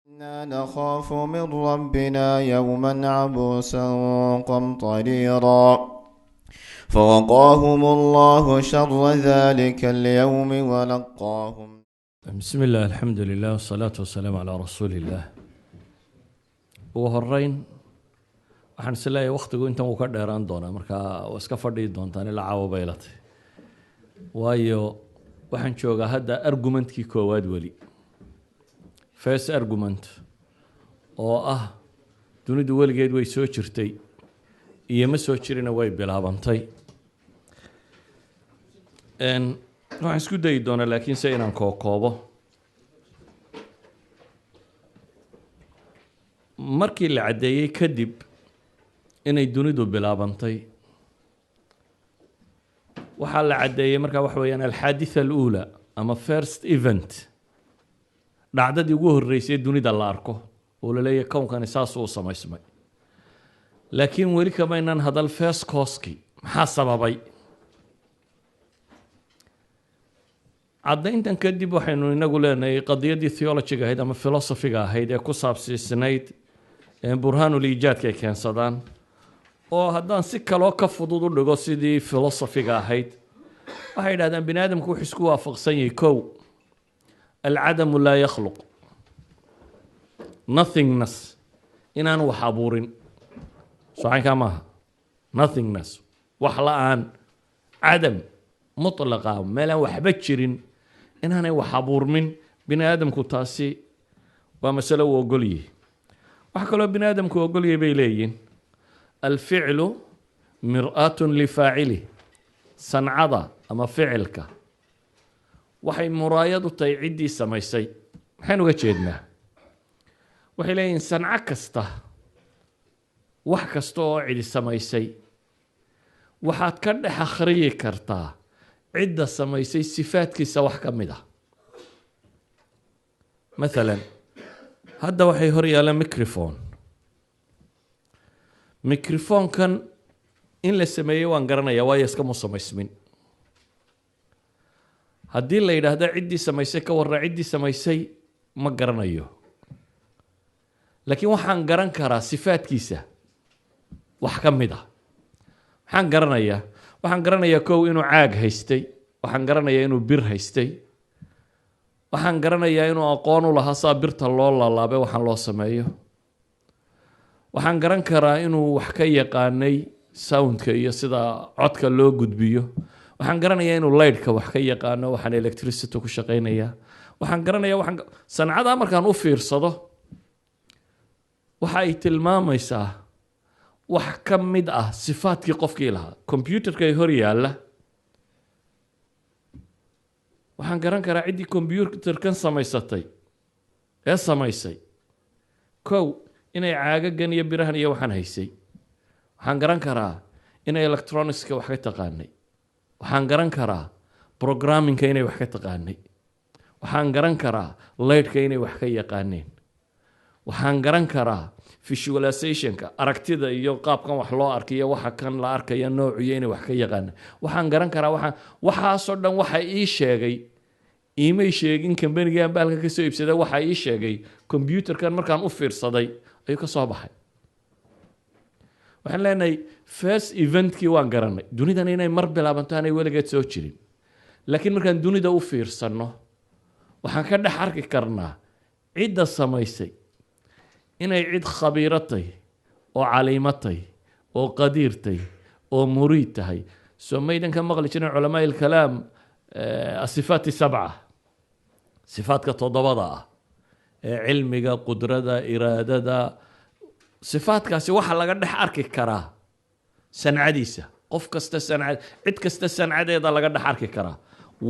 إنا نخاف من ربنا يوما عبوسا قمطريرا فوقاهم الله شر ذلك اليوم ولقاهم. بسم الله الحمد لله والصلاة والسلام على رسول الله. وهرين waxaan isleeyahay waqtigu intan uu ka dheeraan doonaa marka waa iska fadhii doontaan ilaa caawa baylatay waayo waxaan joogaa hadda argumentkii koowaad weli first argument oo ah dunidu weligeed way soo jirtay iyo ma soo jirina way bilaabantay waxaan isku dayi doonaa laakiin se inaan kookoobo markii la caddeeyey kadib inay dunidu bilaabantay waxaa la caddeeyey markaa waxa weeyaan alxaaditha aluula ama first event dhacdadii ugu horreysay dunida la arko oo la leeyahay kownkani saasuu u samaysmay laakiin weli kamaynan hadal first cause-ki maxaa sababay caddayntan kadib waxaynu inagu leenahay qadiyaddii theologiga ahayd ama philosophiga ahayd ee ku saabsiisnayd burhaanul iijaadka ay keensadaan oo haddaan si kaloo ka fudud u dhigo sidii philosophiga ahayd waxay yidhahdaan bini aadamku wuxuu isku waafaqsan yahay kow alcadamu laa yakhluq nothingness inaan wax abuurin socankaa maaha nothingness wax la-aan cadam mutlaqa meelaan waxba jirin inaanay wax abuurmin bini aadamku taasi waa masalo uu ogolyahay wax kaloo bini aadamku ogolyahay bay leeyihin alficlu mir'aatun lifaacilih sancada ama ficilka waxay muraayad u tahay ciddii samaysay maxaan uga jeednaa waxay leeyihin sanco kasta wax kasta oo cidi samaysay waxaad ka dhex akhriyi kartaa cidda samaysay sifaadkiisa wax ka mid ah maalan hadda waxay hor yaalaan microphone-kan in la sameeyey waan garanayaa waayo iskama samaysmin haddii la yidhaahdo ciddii samaysay ka warra ciddii samaysay ma garanayo laakiin waxaan garan karaa sifaadkiisa wax ka mid ah waxaan garanayaa kow inuu caag haystay waxaan garanayaa inuu bir haystay waxaan garanayaa inuu aqoon u lahaa saa birta loo laalaabay waxaan loo sameeyo waxaan garan karaa inuu wax ka yaqaanay soundka iyo sida codka loo gudbiyo waxaan garanayaa inuu lightka wax ka yaqaano waxaan electricity ku shaqaynayaa waxaan garanayaa sancadaa markaan u fiirsado waxa ay tilmaamaysaa wax ka mid ah sifaadkii qofkii lahaa computerka ay hor yaalla waxaan garan karaa ciddii computerkan samaysatay ee samaysay kow inay caagagan iyo birahan iyo waxaan haysay waxaan garan karaa inay electronicska wax ka taqaanay waxaan garan karaa programmingka inay wax ka taqaanay waxaan garan karaa lightka inay wax ka yaqaaneen waxaan garan karaa visualizationka aragtida iyo qaabkan wax loo arkayo waxa kan la arkaya noociyo inay wax ka yaqaaneen waxaan garan karaa waxaasoo dhan waxa ii sheegay iimay sheegin kambanigan baalka ka soo iibsaday waxa ii sheegay computerkan markaan u fiirsaday ayuu ka soo baxay waxaan leenahay first eventkii waan garanay dunidan inay mar bilaabanto aanay weligeed soo jirin laakiin markaan dunida u fiirsanno waxaan ka dhex arki karnaa cidda samaysay inay cid khabiiro tahay oo caliimo tahay oo qadiir tahay oo muriid tahay soo maydan ka maqli jirin culamaa ilkalaam asifaat sabca sifaadka toddobada ah ee cilmiga qudrada iraadada sifaadkaasi waxaa laga dhex arki karaa sancadiisa qof kasta cid kasta sancadeeda laga dhex arki karaa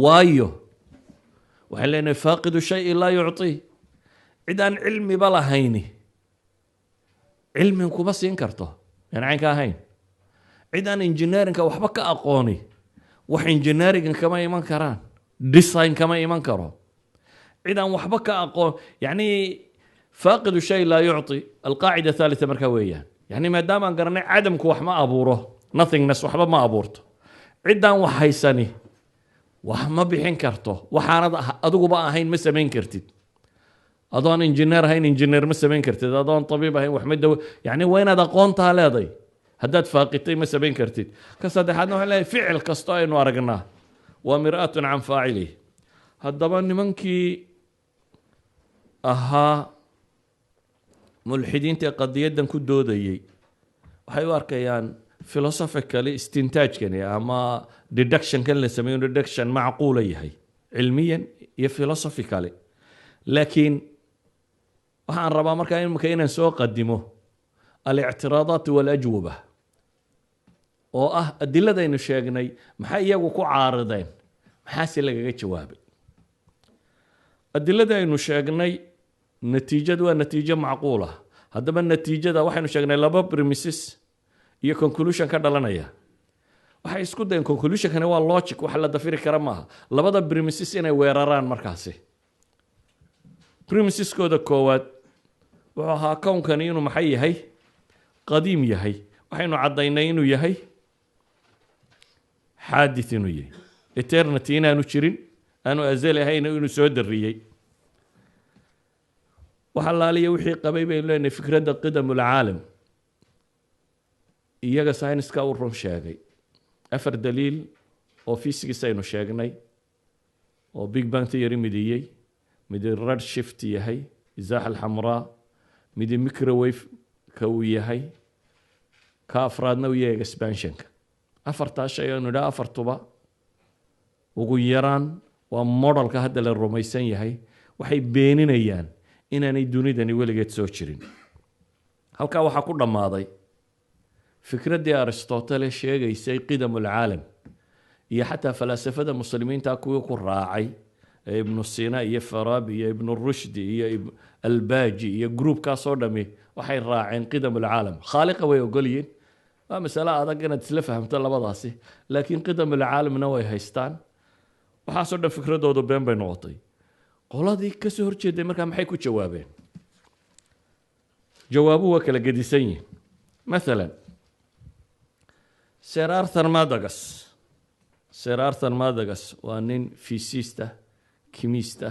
waayo waxaan leenahay faaqidu shay laa yucطii cid aan cilmiba lahayni cilmin kuma siin karto aan caynka ahayn cid aan engineerinka waxba ka aqooni wax engineeringa kama iman karaan design kama iman karo cid aan waxba ka aqoon yani faaqidu shay laa yucطi alqaacida thalitha markaa weeyaan yani maadaamaan garanay cadamku wax ma abuuro nothingness waxba ma abuurto ciddaan wax haysani wax ma bixin karto waxaanad adiguba ahayn ma samayn kartid adoon engineer ahayn engineer ma samayn kartid adoon tabiib ahayn wax ma dawo yani waa inaad aqoontaa leeday haddaad faaqitay ma samayn kartid ka saddexaadna waxaan leeyahay ficil kastoo aynu aragnaa waa mir'atun can faacilih haddaba nimankii ahaa mulxidiinta ee qadiyaddan ku doodayey waxay u arkayaan philosophically istintaajkani ama deductionkan la sameeyo deduction macquula yahay cilmiyan iyo philosophically laakiin waxaan rabaa markaa imika inaan soo qadimo alictiraadaat walajwaba oo ah adiladaynu sheegnay maxay iyagu ku caarideen maxaase lagaga jawaabay adilada aynu sheegnay natiijadu waa natiijo macquula haddaba natiijada waxaynu sheegnay laba premises iyo conclusion ka dhalanaya waxay isku dayeen conclusionkani waa logic wax la dafiri kara maaha labada premises inay weeraraan markaasi premises-kooda koowaad wuxuu ahaa kownkani inuu maxay yahay qadiim yahay waxaynu caddaynay inuu yahay xaadith inuu yahay eternity inaanu jirin aanu azali ahayn inuu soo dariyey waxa laaliya wixii qabay baynu leenahay fikradda qidamulcaalam iyaga sayniska u run sheegay afar daliil oo physics aynu sheegnay oo big bang theory midiyey midi red shift yahay izaaxa alxamraa midi microwave ka uu yahay ka afraadna uu yahay expansionka afartaa shay aynu idhaa afartuba ugu yaraan waa modelka hadda la rumaysan yahay waxay beeninayaan inaanay dunidani weligeed soo jirin halkaa waxaa ku dhammaaday fikraddii aristotle sheegaysay qidamulcaalam iyo xataa falaasafada muslimiinta kuwii ku raacay ee ibnu sina iyo farabi iyo ibnu rushdi iyo albaaji iyo groupkaasoo dhami waxay raaceen qidamulcaalam khaaliqa way ogolyiin waa masale adag inaad isla fahamto labadaasi laakiin qidamulcaalamna way haystaan waxaasoo dhan fikradoodu been bay noqotay qoladii kasoo horjeeday markaa maxay ku jawaabeen jawaabuhu waa kala gedisan yihin maalan Sir Arthur Madagas waa nin fiisiista kimista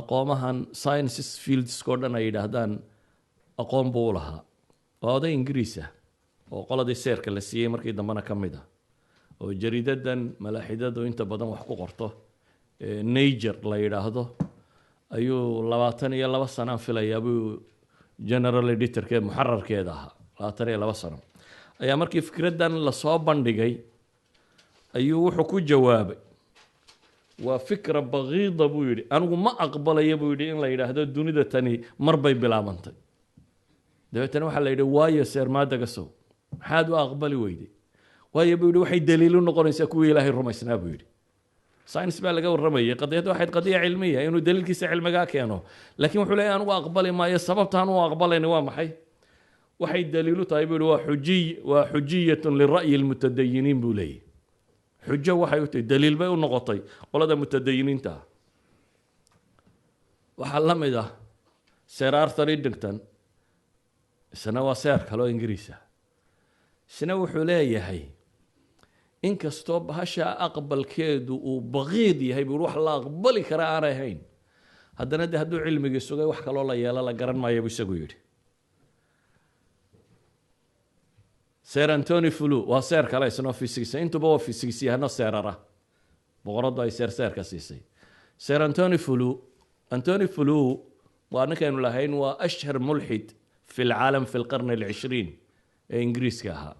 aqoomahan sciences fieldskoo dhan ay yidhaahdaan aqoon buu u lahaa waa oday ingiriis ah oo qoladii seerka la siiyey markii dambena ka mid ah oo jariidadan malaaxidadu inta badan wax ku qorto Niger la yidhaahdo ayuu 22 sano filayaa buu general editorka muxarrarkeeda ahaa 22 sano ayaa markii fikraddan la soo bandhigay ayuu wuxuu ku jawaabay waa fikra baqiida buu yidhi anigu ma aqbalaya buu yidhi in la yidhaahdo dunida tani mar bay bilaabantay dabeetana waxaa la yidhi waayo Sir Madagasow maxaad u aqbali weyday waayo buu yidhi waxay daliil u noqonaysaa kuwii ilaahay rumaysnaa buu yidhi science baa laga warramayay qadiyadda waxayd qadiya cilmiya inuu daliilkiisa cilmigaa keeno laakiin wuxuu leeyahay anigu aqbali maayo sababtaan u aqbalayni waa maxay waxay daliilu tahay buu yidhi waa xujiyatun lira'yi almutadayiniin buu leeyahy xujo waxay u tahay daliil bay u noqotay qolada mutadayiniinta waxaa la mid ah Sir Arthur Eddington isna waa seer kaloo ingiriis ah isna wuxuu leeyahay inkastoo bahasha aqbalkeedu uu baqiid yahay buu wax la aqbali kara aan ahayn haddana de hadduu cilmigii sugay wax kaloo la yeelo la garan maayo buu isagu yidhi Sir Anthony Flew waa seer kale isna physics intuba waa physics yahana seerara boqoradu ay seerka siisay Sir Anthony Flew waa ninkaynu lahayn waa ashhar mulxid fi alcaalam fi alqarn al-20 ee ingiriiska ahaa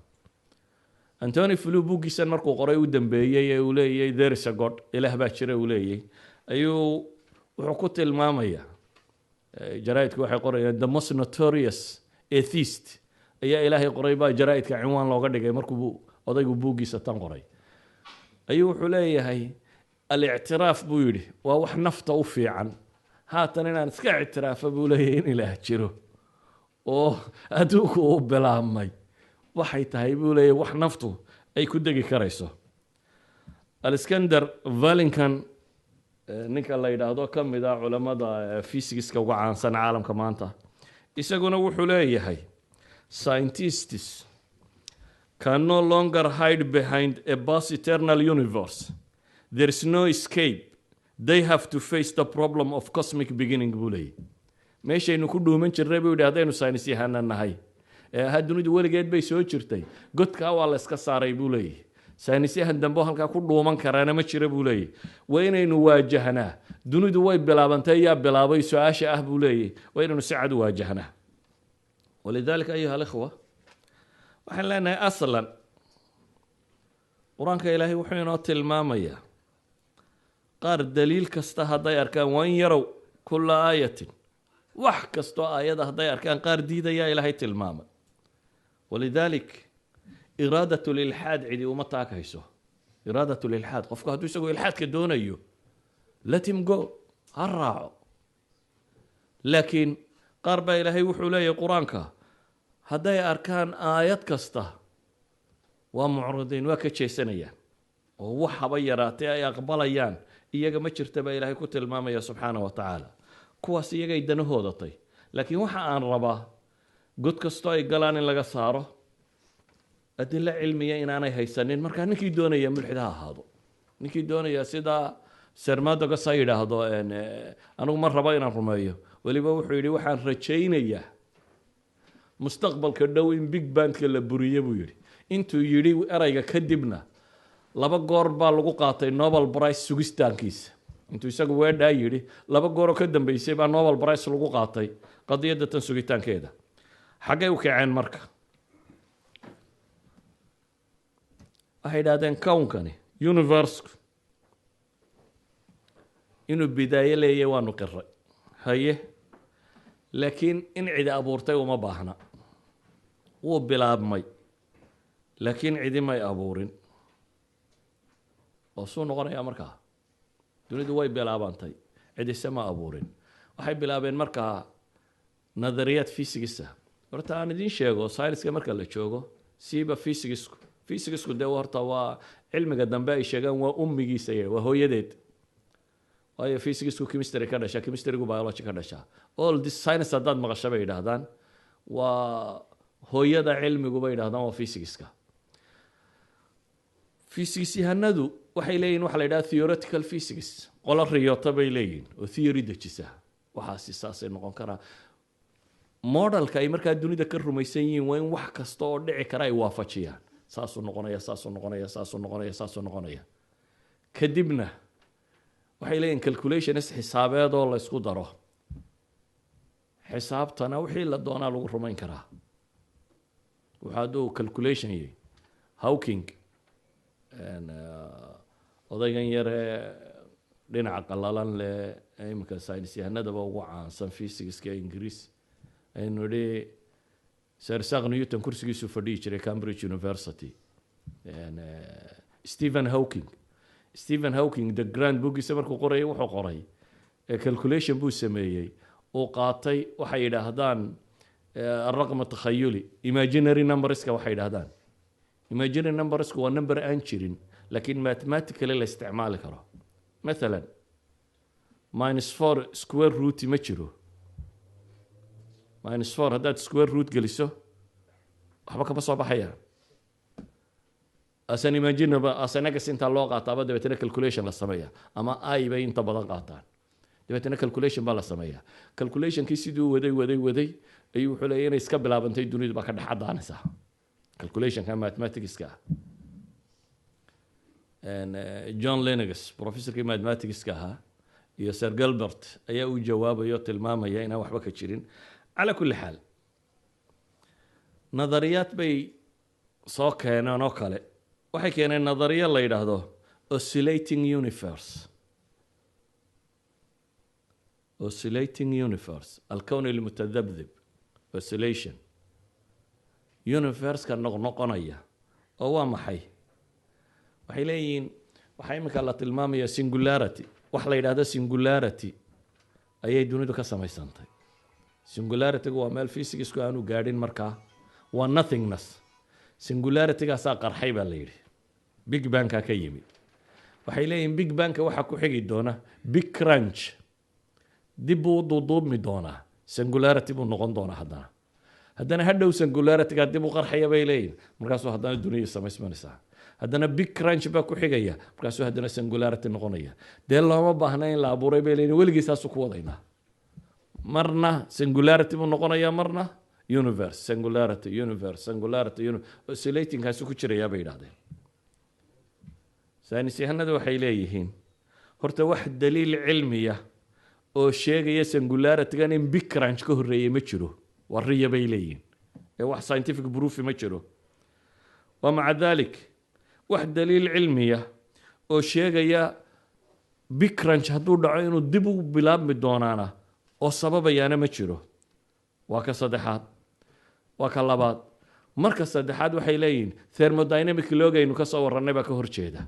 Anthony Flew buuggiisan markuu qoray u dambeeyey ee uu leeyahay there is a God ilaah baa jira uu leeyahay ayuu wuxuu ku tilmaamayaa jaraa'idku waxay qorayaan the most notorious atheist ayaa ilaahay qoray baa jaraa'idka cinwaan looga dhigay markuu odaygu buuggiisa tan qoray ayuu wuxuu leeyahay al-i'tiraaf buu yidhi waa wax nafta u fiican haatan inaan iska ictiraafa buu leeyahay in ilaah jiro oo adduunku uu bilaabmay waxay tahay buu leeyahay wax naftu ay ku degi karayso Alexander Valinkan ninka la yidhaahdo ka mid ah culamada physics-ka ugu caansan caalamka maanta isaguna wuxuu leeyahay scientists can no longer hide behind a vast eternal universe. There is no escape. they have to face the problem of cosmic beginning buu leeyahy meeshaynu ku dhuuman jirnay buu yidhi haddaynu saynis yahana nahay ee ahaa dunidu weligeed bay soo jirtay godkaa waa la iska saaray buu leeyahy saynisyahan dambe halkaa ku dhuuman karaana ma jira buu leeyahy waa inaynu waajahnaa dunidu way bilaabantay yaa bilaabay su-aasha ah buu leeyahy waa inaynu si cad u waajahnaa walidaalika ayuha alikhwa waxaan leenahay aslan qur-aanka ilaahay wuxuu inoo tilmaamayaa qaar daliil kasta hadday arkaan waan yarow kulla aayatin wax kastoo aayada hadday arkaan qaar diidayaa ilaahay tilmaamay walidaalik iraadat lilxaad cidi uma taakayso iraadat lilxaad qofku hadduu isagoo ilxaadka doonayo let him go ha raaco laakiin qaar baa ilaahay wuxuu leeyahay qur-aanka hadday arkaan aayad kasta waa mucridiin waa ka jeesanayaan oo wax haba yaraatee ay aqbalayaan iyaga ma jirta baa ilaahay ku tilmaamaya subxaana wa tacaala kuwaas iyagay danahoodatay laakiin waxa aan rabaa god kastoo ay galaan in laga saaro adilo cilmiya inaanay haysanin markaa ninkii doonaya mulxid ha ahaado ninkii doonaya sidaa sermadogas ha yidhaahdo anigu ma rabo inaan rumeeyo weliba wuxuu yidhi waxaan rajaynayaa mustaqbalka dhow in big bandka la buriye buu yidhi intuu yidhi erayga kadibna 2 goor baa lagu qaatay Nobel Prize sugistaankiisa intuu isagu weedhaa yidhi 2 goor oo ka dambeysay baa Nobel Prize lagu qaatay qadiyadda tan sugitaankeeda xaggay u kaceen marka waxay yidhahdeen kownkani universe inuu bidaayo leeyahay waanu qiray haye laakiin in cidi abuurtay uma baahna wuu bilaabmay laakiin cidi may abuurin oo soo noqonaya markaa dunidu way bilaabantay cidise ma abuurin waxay bilaabeen markaa nadariyaad fisigisa horta aan idiin sheego sayniska marka la joogo siiba fisikisku dee horta waa cilmiga dambe ay sheegaan waa ummigiisa waa hooyadeed waayo fisikisku chemistry ka dhasha chemistrygu biology ka dhasha all this science haddaad maqasho bay yidhaahdaan waa hooyada cilmigu bay yidhahdaan waa fisikiska physics yahanadu waxay leeyihiin waxa la yidhaha theoretical physics qola riyota bay leeyihiin oo theory dejisa waxaasi saasay noqon karaa modelka ay markaa dunida ka rumaysan yihiin waa in wax kasta oo dhici kara ay waafajiyaan saasuu noqonaya kadibna waxay leeyihiin calculations xisaabeed oo la isku daro xisaabtana wixii la doonaa lagu rumayn karaa waxa hadduu calculation yahay Hawking odaygan yare dhinaca qalalan leh imika saynis yahanadaba ugu caansan physics-ka Ingiriis aynu idhi Sir Isaac Newton kursigiisu fadhiyi jiray Cambridge University Stephen Hawking the grand bookisa markuu qorayay wuxuu qoray calculation buu sameeyey oo qaatay waxay yidhaahdaan الرقم التخيلي imaginary numberska waxay yidhaahdaan imaginary numbersku waa number aan jirin laakiin mathematically la isticmaali karo مثلا -4 square root ma jiro -4 haddaad square root geliso waxba kama soo baxaya asan imaginaba asanagas inta loo qaataaba dabeetana calculation la sameeya ama ay bay inta badan qaataan dabeetana calculation baa la sameeya calculationkii siduu waday ayuu wuxuu leeyahay inay iska bilaabantay dunidu baa ka dhex cadaanaysa calculationka mathematicska John Lennox professorkii mathematicska ahaa iyo Sir Gilbert ayaa u jawaabayo tilmaamaya inaan waxba ka jirin على كل حال نظريات بي soo keeneen oo kale waxay keeneen nadariyo la yiraahdo oscillating universe الكون المتذبذب oscillation universe ka noqonaya oo waa maxay waxay leeyihiin waxay imika la tilmaamaya singularity wax la yiraahdo singularity ayay dunidu ka samaysantay singularity waa meel physics aanu gaadhin markaa waa nothingness singularity ga saa qarxay baa la yiri big bang ka yimi waxay leeyihiin big bang waxa ku xigi doona big crunch dib u duubmi doona singularity buu noqon doona haddana hadhow singularity ga dib u qarxaya bay leeyihiin markaas haddana dunida samaysmanaysa haddana big crunch baa ku xigaya markaasuu haddana singularity noqonaya dee looma baahna in la abuuray bay leeyihin weligii saasuu ku wadaynaa marna singularity buu noqonayaa marna universe singularity universe singularity oscillatingkaasi ku jirayaa bay yidhahdeen saynis yahanadu waxay leeyihiin horta wax daliil cilmiya oo sheegaya singularitygan in big crunch ka horreeyey ma jiro waa riya bay leeyihiin ee wax scientific proof ma jiro ومع ذلك واحد دليل علمية oo sheegaya big crunch hadduu dhaco inuu dib u bilaabmi doonaana oo sababayaana ma jiro waa ka saddexaad waa ka labaad marka saddexaad waxay leeyihiin thermodynamic logaynu ka soo warrannay baa ka horjeeda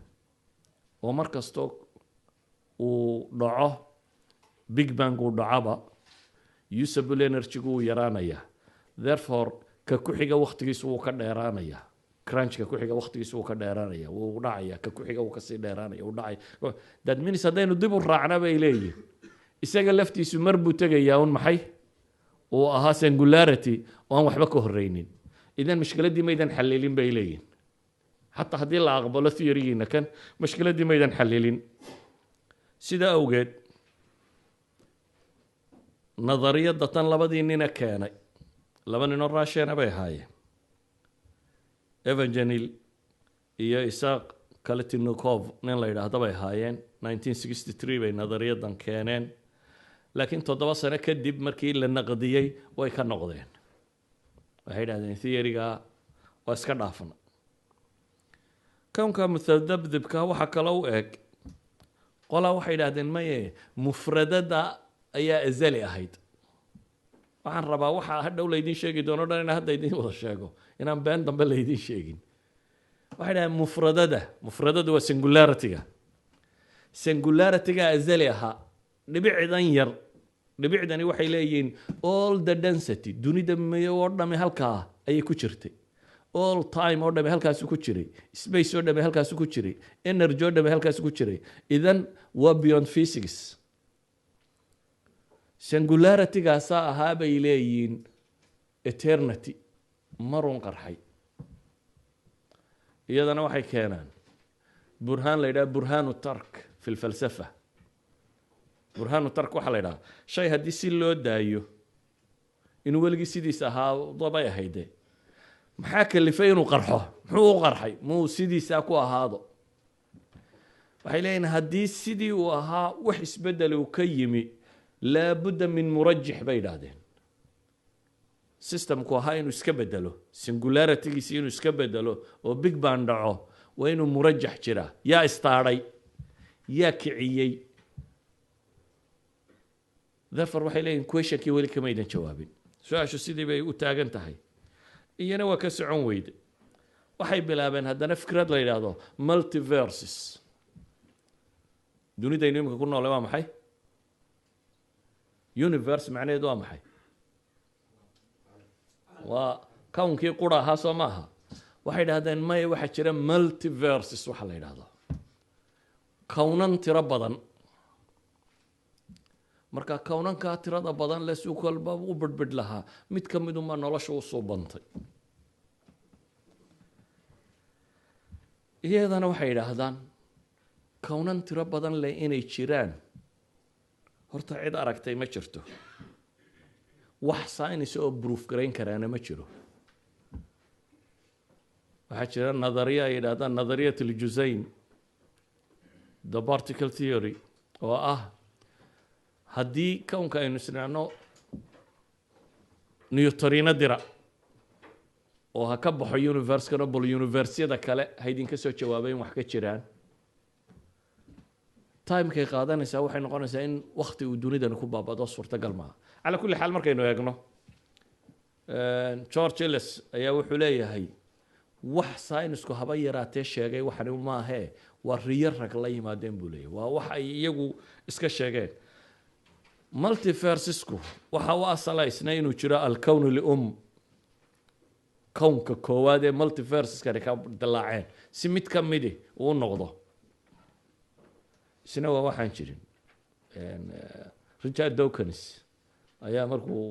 oo mar kastoo uu dhaco big bang uu dhacaba usable energy-gu wuu yaraanaya therefore ka ku xiga waqtigiisu wuu ka dheeraanaya crunchka ku xiga waqtigiisu wuu ka dheeraanaya wuu dhacaya ka ku xiga wuu kasii dheeraanaya wuu dhacay that means haddaynu dib u raacna bay leeyihin isaga laftiisu mar buu tegayaa un maxay uu ahaa singularity oo aan waxba ka horreynin idan mashkiladdii maydan xallilin bay leeyihin xataa haddii la aqbalo theorygiina kan mashkiladdii maydan xallilin sidaa awgeed nadariyadda tan labadii nina keenay laba ninoo raasheena bay ahaayeen evangelil iyo isaaq kaletinikov nin la yidhaahdo bay ahaayeen 1963 bay nadariyadan keeneen laakiin 7 sano kadib markii la naqdiyey way ka noqdeen waxay yidhahdeen theoryga waa iska dhaafna kownka mutadabdibka waxa kale u eg qolaa waxay yidhahdeen maye mufradada ayaa azali ahayd waxaan rabaa waxa hadhow laydin sheegi doono dhan inaan hadda idin wada sheego inaan been dambe laydin sheegin waxay dhahaan mufradada waa singularityga singularityga azali ahaa dhibicdan yar dhibicdani waxay leeyihiin all the density dunida mayo oo dhami halkaa ayay ku jirtay all time oo dhami halkaasi ku jiray space oo dhami halkaasi ku jiray energy oo dhami halkaasi ku jiray idan waa beyond physics singularitygaasa ahaa bay leeyihiin eternity marun qarxay iyadana waxay keenaan burhaan la yidhaha burhaanu tark fi lfalsafa burhaanu tark waxaa la yidhaha shay haddii si loo daayo inuu weligii sidiisa ahaa dabay ahayde maxaa kalifay inuu qarxo muxuu u qarxay muu sidiisaa ku ahaado waxay leeyihiin haddii sidii uu ahaa wax isbedel uu ka yimi laabudda min murajix bay yidhaahdeen systemku ahaa inuu iska bedelo singularitygiisi inuu iska bedelo oo big bang dhaco waa inuu murajax jiraa yaa istaadhay yaa kiciyey therefore waxay leeyihin questionkii weli kamaydan jawaabin su-aashu sidii bay u taagan tahay iyana waa ka socon weyde waxay bilaabeen haddana fikrad la yidhaahdo multiverses dunidaynu imika ku noole waa maxay universe macnaheedu waa maxay waa kownkii qura ahaa soo maaha waxay dhahdeen maya waxaa jira multiverses waxa la yidhaahdo kownan tiro badan marka kownankaa tirada badan le si kolba u bedbedh lahaa mid ka midunbaa nolosha u suubantay iyadana waxay yidhaahdaan kownan tiro badan leh inay jiraan horta cid aragtay ma jirto wax science oo proof garayn karaana ma jiro waxaa jira nadariya ay yidhahdaan nadariyat aljuzayn the particle theory oo ah haddii kownka aynu isnacno newtorino dira oo ha ka baxo universe-kana bal universiyada kale ha idinka soo jawaabayn wax ka jiraan timekay qaadanaysaa waxay noqonaysaa in wakti uu dunidani ku baabado suurtagal maaha calaa kulli xaal markaynu eegno george ellis ayaa wuxuu leeyahay wax saynisku haba yaraatee sheegay waxani maahee waa riyo rag la yimaadeen buu leeyahay waa wax ay iyagu iska sheegeen multiversisku waxa u asalaysna inuu jiro alkown lium kownka koowaad ee multiversiskani ka dilaaceen si mid ka midi uu noqdo isna waa waxaan jirin richard dawkins ayaa markuu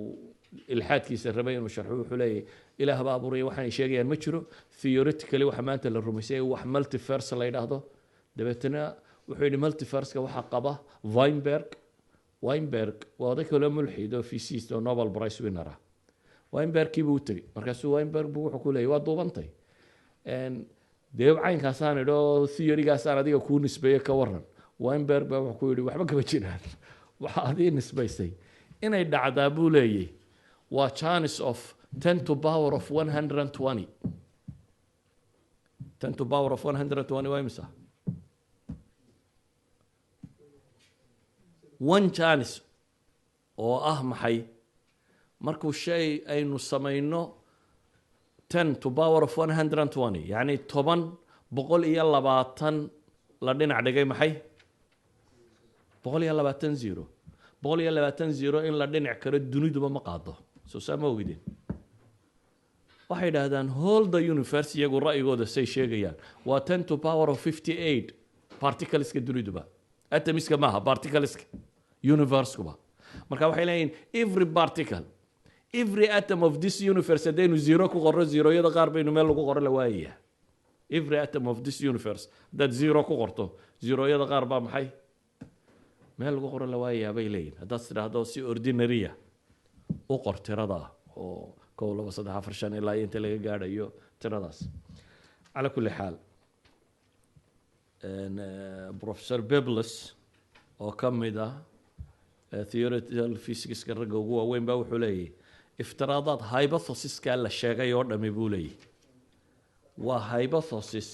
ilxaadkiisa rabay inuu sharxo wuxuu leeyahay ilaah baa abuuraya waxaan sheegayaan ma jiro theoretically waxa maanta la rumaysay wax multiverse la yidhaahdo dabeetana wuxuu yidhi multiverse-ka waxaa qaba Weinberg waa oday kale mulxid oo physicist oo Nobel Prize winner ah Weinberg-kii buu u tegey markaasuu Weinberg buu wuxuu ku leeyahay waa duubantay dee caynkaasaan idho theory-gaasaan adiga kuu nisbeeye ka waran Weinberg baa wuxuu ku yidhi waxba kama jiraan waxa adii nisbaysay inay dhacdaa buu leeyahay waa chance of 10 to power of 120 10 to power of 120 waa imisa one chance oo ah maxay markuu shay aynu samayno 10 to power of 120 yani 10 la dhinac dhigay maxay 120 in la dhinac karo duniduba ma qaado soo sama ogidin waxay yidhaahdaan whole the universe iyagu ra'yigooda say sheegayaan waa 10 to power of 58 particleska duniduba atomiska maaha particleska universe-kuba marka waxay leeyihin every atom of this universe haddaynu zero ku qorro zeroyada qaar baynu meel lagu qoro la waayayaa every atom of this universe haddaad zero ku qorto zeroyada qaar baa maxay meel lagu qoro la waayayaa bay leeyihin haddaad tidhaahdo si ordinarya u qor tirada oo 1 2 3 4 5 ilaa inta laga gaadhayo tiradaas على كل حال بروفيسور بيبلس oo ka mid ah theoretical physics-ka ragga ugu waaweyn baa wuxuu leeyahay iftiraadaad hypothesis-ka la sheegay oo dhami buu leeyahay waa hypothesis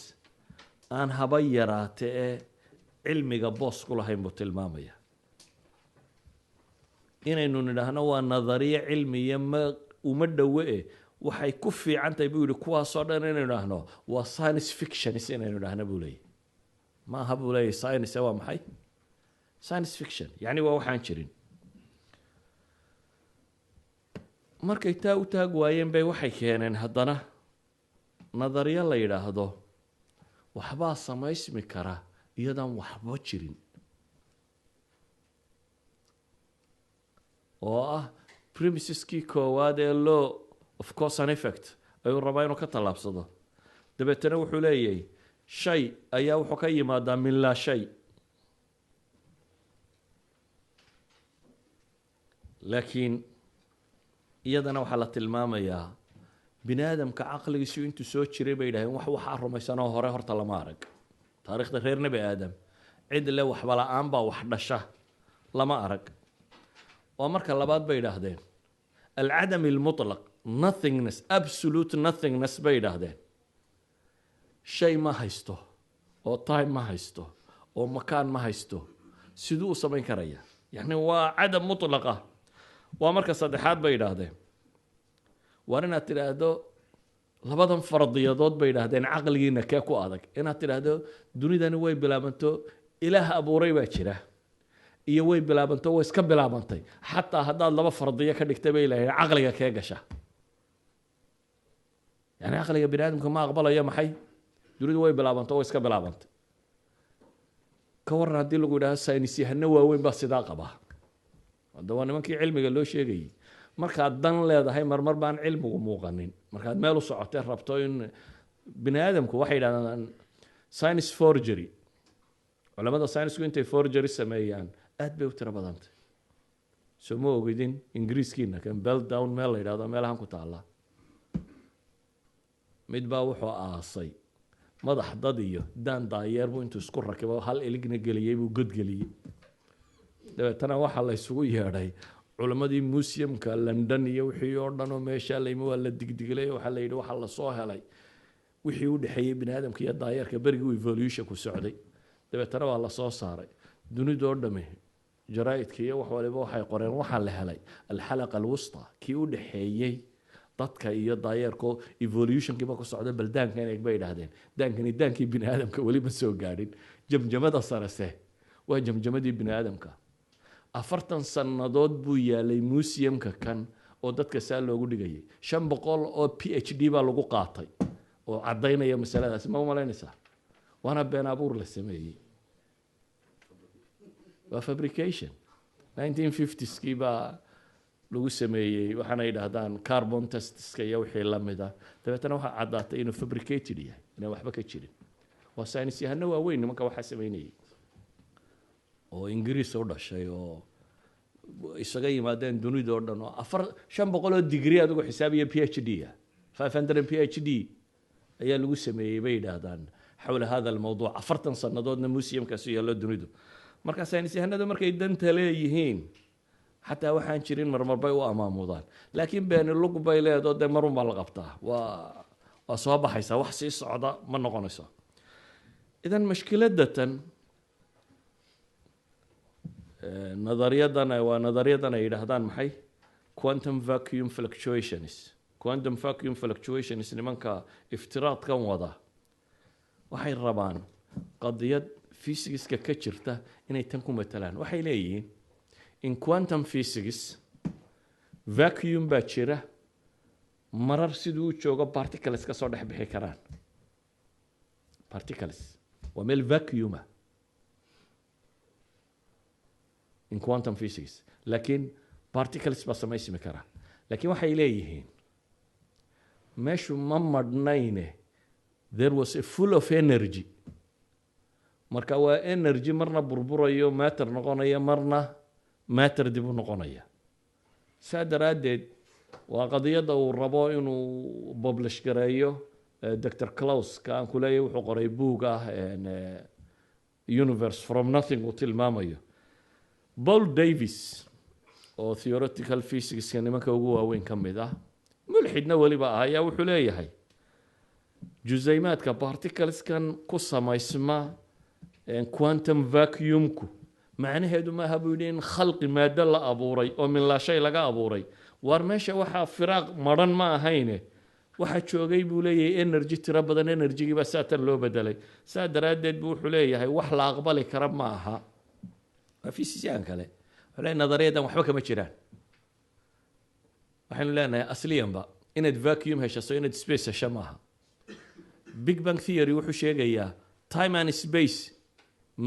aan haba yaraatee ee cilmiga boos ku lahayn buu tilmaamaya inaynu nidhaahno waa nadariye cilmiya uma dhowe waxay ku fiican tahay buu yidhi kuwaasoo dhan inaynu idhaahno waa science fictions inaynu idhaahno buu leeyahay ma aha buu leeyahay science waa maxay science fiction yani waa waxaan jirin markay taa u taag waayeen bay waxay keeneen haddana nadariyo la yidhaahdo waxbaa samaysmi kara iyadaan waxba jirin oo ah premises-kii koowaad ee law of cause and effect ayuu rabaa inuu ka tallaabsado dabeetana wuxuu leeyahay shay ayaa wuxuu ka yimaadaa min laa shay laakiin iyadana waxaa la tilmaamayaa bini aadamka caqligiisu intuu soo jiray bay yidhahdeen waxaa rumaysanoo hore horta lama arag taariikhda reer nebi aadam cid le waxba la-aan baa wax dhasha lama arag waa marka labaad bay yidhaahdeen alcadam almutlaq nothingness absolute nothingness bay yidhaahdeen shay ma haysto oo time ma haysto oo makaan ma haysto siduu u samayn karaya yani waa cadam mutlaqa waa marka saddexaad bay yidhaahdeen waar inaad tidhaahdo labadan fardiyadood bay yidhaahdeen caqligiina kee ku adag inaad tidhaahdo dunidani way bilaabanto ilaah abuuray baa jira iyo way bilaabanto way iska bilaabantay xataa haddaad laba fardiyo ka dhigtay bay leeyahay caqliga kee gasha yani caqliga bini aadamka ma aqbalayo maxay dunidu way bilaabanto way iska bilaabantay ka waran haddii lagu yidhahdo saynis yahano waaweyn baa sidaa qabaa hadda waa nimankii cilmiga loo sheegayay markaad dan leedahay marmar baan cilmigu muuqanin markaad meel u socotee rabto in bini aadamku waxay yidhahdaan science forgery culamada science-ku intay forgery sameeyaan aad bay u tiro badantay soo ma ogidin ingiriiskiina kan bell down meel la yidhahdo meelahan ku taalla mid baa wuxuu aasay madax dad iyo daan daayeer buu intuu isku rakibo hal iligna geliyey buu godgeliyey dabeetana waxaa la isugu yeedhay culamadii museumka london iyo wixii oo dhan oo meeshaa layimi waa la digdiglay waxaa la yidhi waxaa lasoo helay wixii u dhexeeyey bini aadamka iyo daayeerka berigii evolution ku socday dabeetana waa la soo saaray dunidoo dhami jaraa'idka iyo wax waliba waxay qoreen waxaa la helay alxalaqa alwusta kii u dhexeeyey dadka iyo daayeerko evolutionkiiba ku socda bal daankan eeg bay yidhaahdeen daankani daankii bini aadamka weli ma soo gaadhin jamjamada sarese waa jamjamadii bini aadamka 40 sannadood buu yaalay museumka kan oo dadka saa loogu dhigayay 500 oo PhD baa lagu qaatay oo cadaynaya masaladaas ma umalaynaysaa waana been abuur la sameeyey waa fabrication 1950s-kii baa lagu sameeyey waxaana yidhaahdaan carbon testska iyo wixii la mid ah dabeetana waxaa caddaatay inuu fabricated yahay inaan waxba ka jirin waa saynis yahano waaweyn nimanka waxaa sameynayay oo ingiriis u dhashay oo isaga yimaadeen dunida oo dhan oo 500 degree adigu xisaabiya PhD 500 PhD ayaa lagu sameeyey bay yidhaahdaan xawla hada almawduuc 40 sannadoodna museumkaasi yaallo dunidu marka saynis yahanadu markay danta leeyihiin xataa waxaan jirin marmar bay u amaamudaan laakiin beeni lug bay leedo dee marun baa la qabtaa waa soo baxaysaa wax sii socda ma noqonayso idan mashkiladatan nadariyadan ay yidhaahdaan maxay quantum vacuum fluctuations nimanka iftiraadkan wada waxay rabaan qadiyad physics-ka ka jirta inay tan ku matalaan waxay leeyihiin in quantum physics vacuum baa jira marar siduu u joogo particles ka soo dhex bixi karaan particles waa meel vacuuma in quantum physics laakiin particles baa samaysmi kara laakiin waxay leeyihiin meeshu ma madhnayne there was a full of energy marka waa energy marna burburayo matter noqonaya marna matter dib u noqonaya saa daraaddeed waa qadiyadda uu rabo inuu publish gareeyo Dr. Klaus ka aan ku leeyahay wuxuu qoray buug ah universe from nothing uu tilmaamayo Paul Davies oo theoretical physics ka nimanka ugu waaweyn ka mid ah mulxidna waliba ah ayaa wuxuu leeyahay juzaymaadka particles kan ku samaysma quantum vacuum-ku macnaheedu maaha buu yidhi in khalqi maado la abuuray oo min laa shay laga abuuray war meesha waxaa firaaq maran ma ahayne waxaa joogay buu leeyahay energy tiro badan enerjigii baa saatan loo bedelay saa daraaddeed buu wuxuu leeyahay wax la aqbali kara ma aha waa fiisisiyaan kale wuxuu leeyahay nadariyadan waxba kama jiraan waxaynu leenahay asliyanba inaad vacuum heshaso inaad space hesha maaha big bang theory wuxuu sheegayaa time and space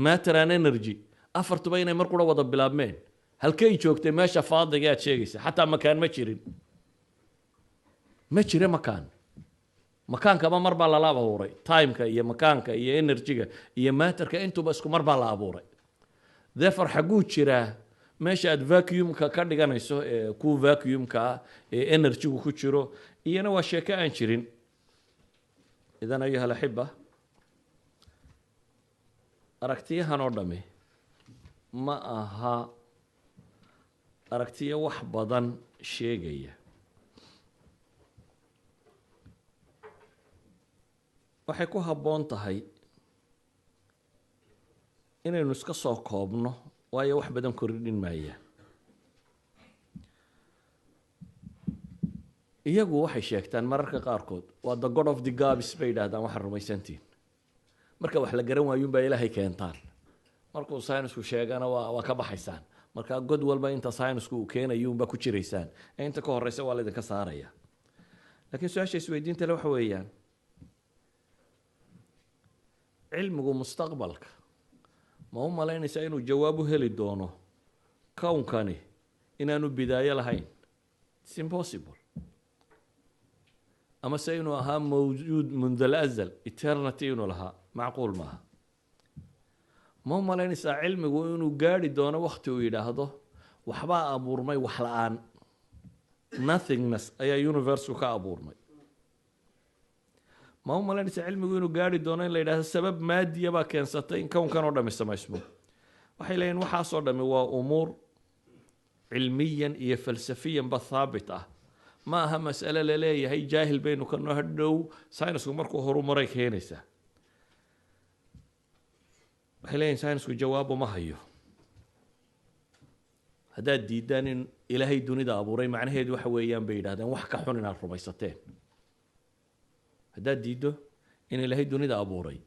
matter and energy afartuba inay mar qura wada bilaabmeen halkay joogtay meesha faadiga aad sheegaysa xataa makaan ma jirin ma jira makaankaba mar baa lala abuuray timeka iyo makaanka iyo energyga iyo matterka intuba isku mar baa la abuuray therefore xaguu jiraa meesha aad vacuumka ka dhiganayso ee ku vacuumka ee energygu ku jiro iyana waa sheeko aan jirin idan ayuha alaxiba aragtiyahan oo dhami ma aha aragtiyo wax badan sheegaya waxay ku habboon tahay inaynu iska soo koobno waayo wax badan kordhin maaya iyagu waxay sheegtaan mararka qaarkood waa the god of the gaps bay yidhaahdaan waxaa rumaysantiin marka wax la garan waayuunbaa ilaahay keentaan markuu saynisku sheegana waa ka baxaysaan marka god walba inta saynisku uu keenayuunbaa ku jiraysaan ee inta ka horeysa waa laydinka saaraya laakiin su-aasha isweydiinta le waxa weeyaan cilmigu mustaqbalka ma u malaynaysaa inuu jawaab u heli doono kownkani inaanu bidaayo lahayn it's impossible ama se inuu ahaa mawjuud mundu alazal eternity inuu lahaa macquul maaha ma u malaynaysaa cilmigu inuu gaari doono wakti uu yidhaahdo waxbaa abuurmay wax la-aan nothingness ayaa universe-ku ka abuurmay ma u malaynaysaa cilmigu inuu gaari doono in la yidhahdo sabab maadiya baa keensatay in kownkan oo dhami samaysmo waxay leeyihin waxaasoo dhami waa umuur cilmiyan iyo falsafiyanba thaabit ah ma aha mas'ale la leeyahay jaahil baynu ka noo hadhow saynisku markuu horumaray keenaysaa waxay leeyihin saynisku jawaabo ma hayo haddaad diidaan in ilaahay dunida abuuray macnaheedu waxa weeyaan bay yidhahdeen wax ka xun inaad rumaysateen haddaad diiddo in ilaahay dunida abuuray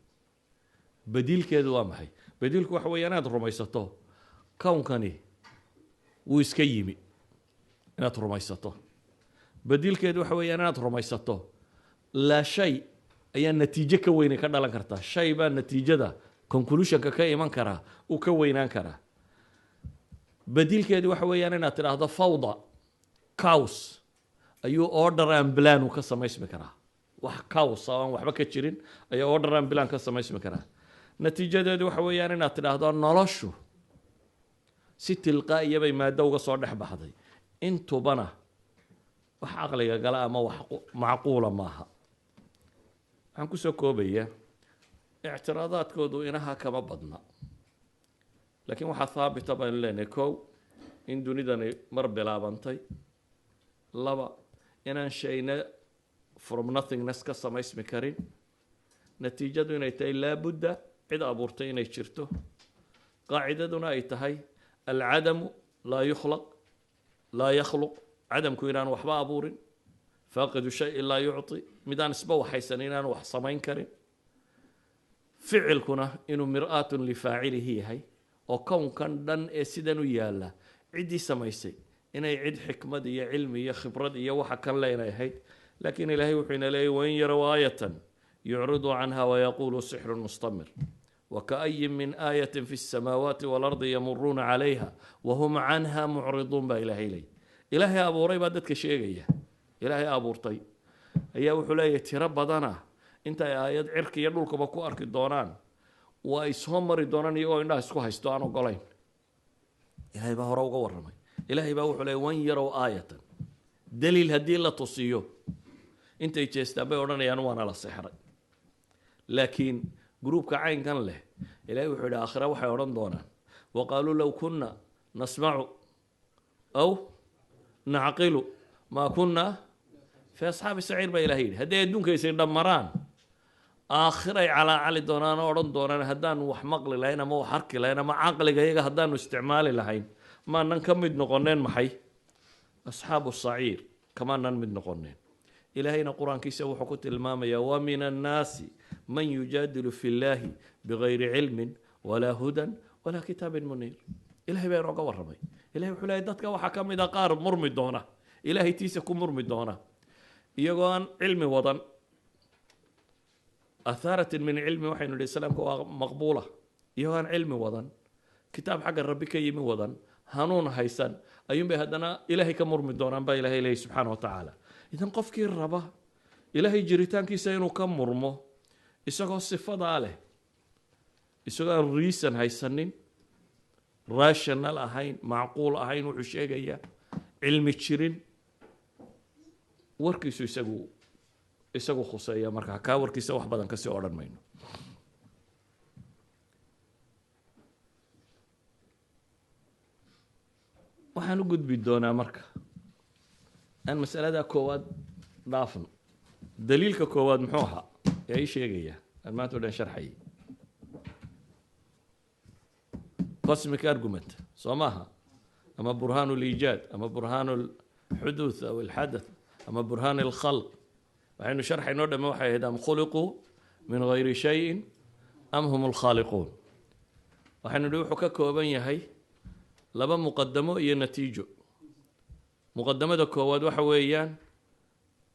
badiilkeedu waa maxay badiilku waxa weeyaan inaad rumaysato kownkani wuu iska yimi inaad rumaysato badiilkeedu waxa weeyaan inaad rumaysato laa shay ayaa natiijo ka weynay ka dhalan kartaa shay baa natiijada conclusionka ka iman karaa uu ka weynaan karaa badiilkeedu waxa weeyaan inaad tidhaahdo fawda caws ayuu order and plan uu ka samaysmi karaa. wax caws aan waxba ka jirin ayaa order and plan ka samaysmi karaa. natiijadeedu waxa weeyaan inaad tidhaahdo noloshu si tilqaa'iya bay maaddo uga soo dhex baxday, intubana wax caqliga gala ama wax macquula maaha. waxaan kusoo koobayaa ictiraadaadkoodu inaha kama badna, laakiin waxaa haabita baynu leenahay: kow, in dunidani mar bilaabantay; laba, inaan shayna from nothingness ka samaysmi karin; natiijadu inay tahay laabudda cid abuurtay inay jirto; qaacidaduna ay tahay alcadamu laa yakhluq, cadamku inaan waxba abuurin; faaqidu shayin laa yucطi, midaan isba waxaysan inaan wax samayn karin; ficilkuna inuu mir'aatun lifaacilihi yahay, oo kownkan dhan ee sidan u yaalla ciddii samaysay inay cid xikmad iyo cilmi iyo khibrad iyo waxa kan leynay ahayd. laakiin ilaahay wuxuu ina leeyay: wain yarow aayatan yucriduu canha wayaquuluu sixrun mustamir waka'ayin min aayatin fi الsamaawaati waalardi yamuruuna calayha wahum canha mucriduun baa ilaahay leeyay. ilaahay abuuray baa dadka sheegaya. ilaahay abuurtay ayaa wuxuu leeyahay tiro badana intay aayad cirka iyo dhulkaba ku arki doonaan waa ay soo mari doonaan iyagoo indhaha isku haysto aan ogolayn. ilaahay baa hore uga warramay. ilaahay baa wuxuu leeyahay: wan yarow aayatan, daliil haddii la tusiyo intay jeestaan bay odhanayaan waana la sixray. laakiin gruubka caynkan leh ilaahay wuxuu yidhi aakhira waxay odhan doonaan: waqaaluu low kunna nasmacu aw nacqilu maa kunna fi asxaabi saciir baa ilahay yidhi. hadday adduunkaysay dhammaraan, aakhiray calaacali doonaan oo odhan doonaan haddaan wax maqli lahayn ama wax arki lahayn ama caqliga iyaga haddaanu isticmaali lahayn maanan ka mid noqoneen maxay asxaabu saciir, kamaanan mid noqoneen. ilaahayna qur-aankiisa wuxuu ku tilmaamayaa: wa min annaasi man yujaadilu fi llaahi bigayri cilmin walaa hudan walaa kitaabin muniir. ilahay baa inooga warramay. ilahay wuxuu leeyahy dadka waxaa ka mid a qaar murmi doona, ilaahay tiisa ku murmi doona, iyagoo aan cilmi wadan. athaaratin min cilmi waxaynu idhi islaamka waa maqbuula. iyagoo aan cilmi wadan, kitaab xagga rabbi ka yimi wadan, hanuun haysan, ayuunbay haddana ilaahay ka murmi doonaan baa ilahay leeyahy subxaana wa tacaala. idan qofkii raba ilaahay jiritaankiisa inuu ka murmo isagoo sifadaa leh, isagoo aan reason haysanin, rational ahayn, macquul ahayn, wuxuu sheegayaa cilmi jirin, warkiisu isagu khuseeya. markaa kaa warkiisa wax badan kasii odhan mayno. waxaan u gudbi doonaa marka aan masalada koowaad dhaafno. daliilka koowaad muxuu ahaa yaa ii sheegaya aan maanta o dhan sharxayay? cosmic argument soo maaha, ama burhaan liijaad, ama burhaan lxuduuth aw alxadath, ama burhaan alkhalq. waxaynu sharxaynoo dhamme waxay ahayd: am khuliquu min gayri shayin am hum lkhaaliquun. waxaynu nihi wuxuu ka kooban yahay laba muqadamo iyo natiijo. muqadamada koowaad waxa weeyaan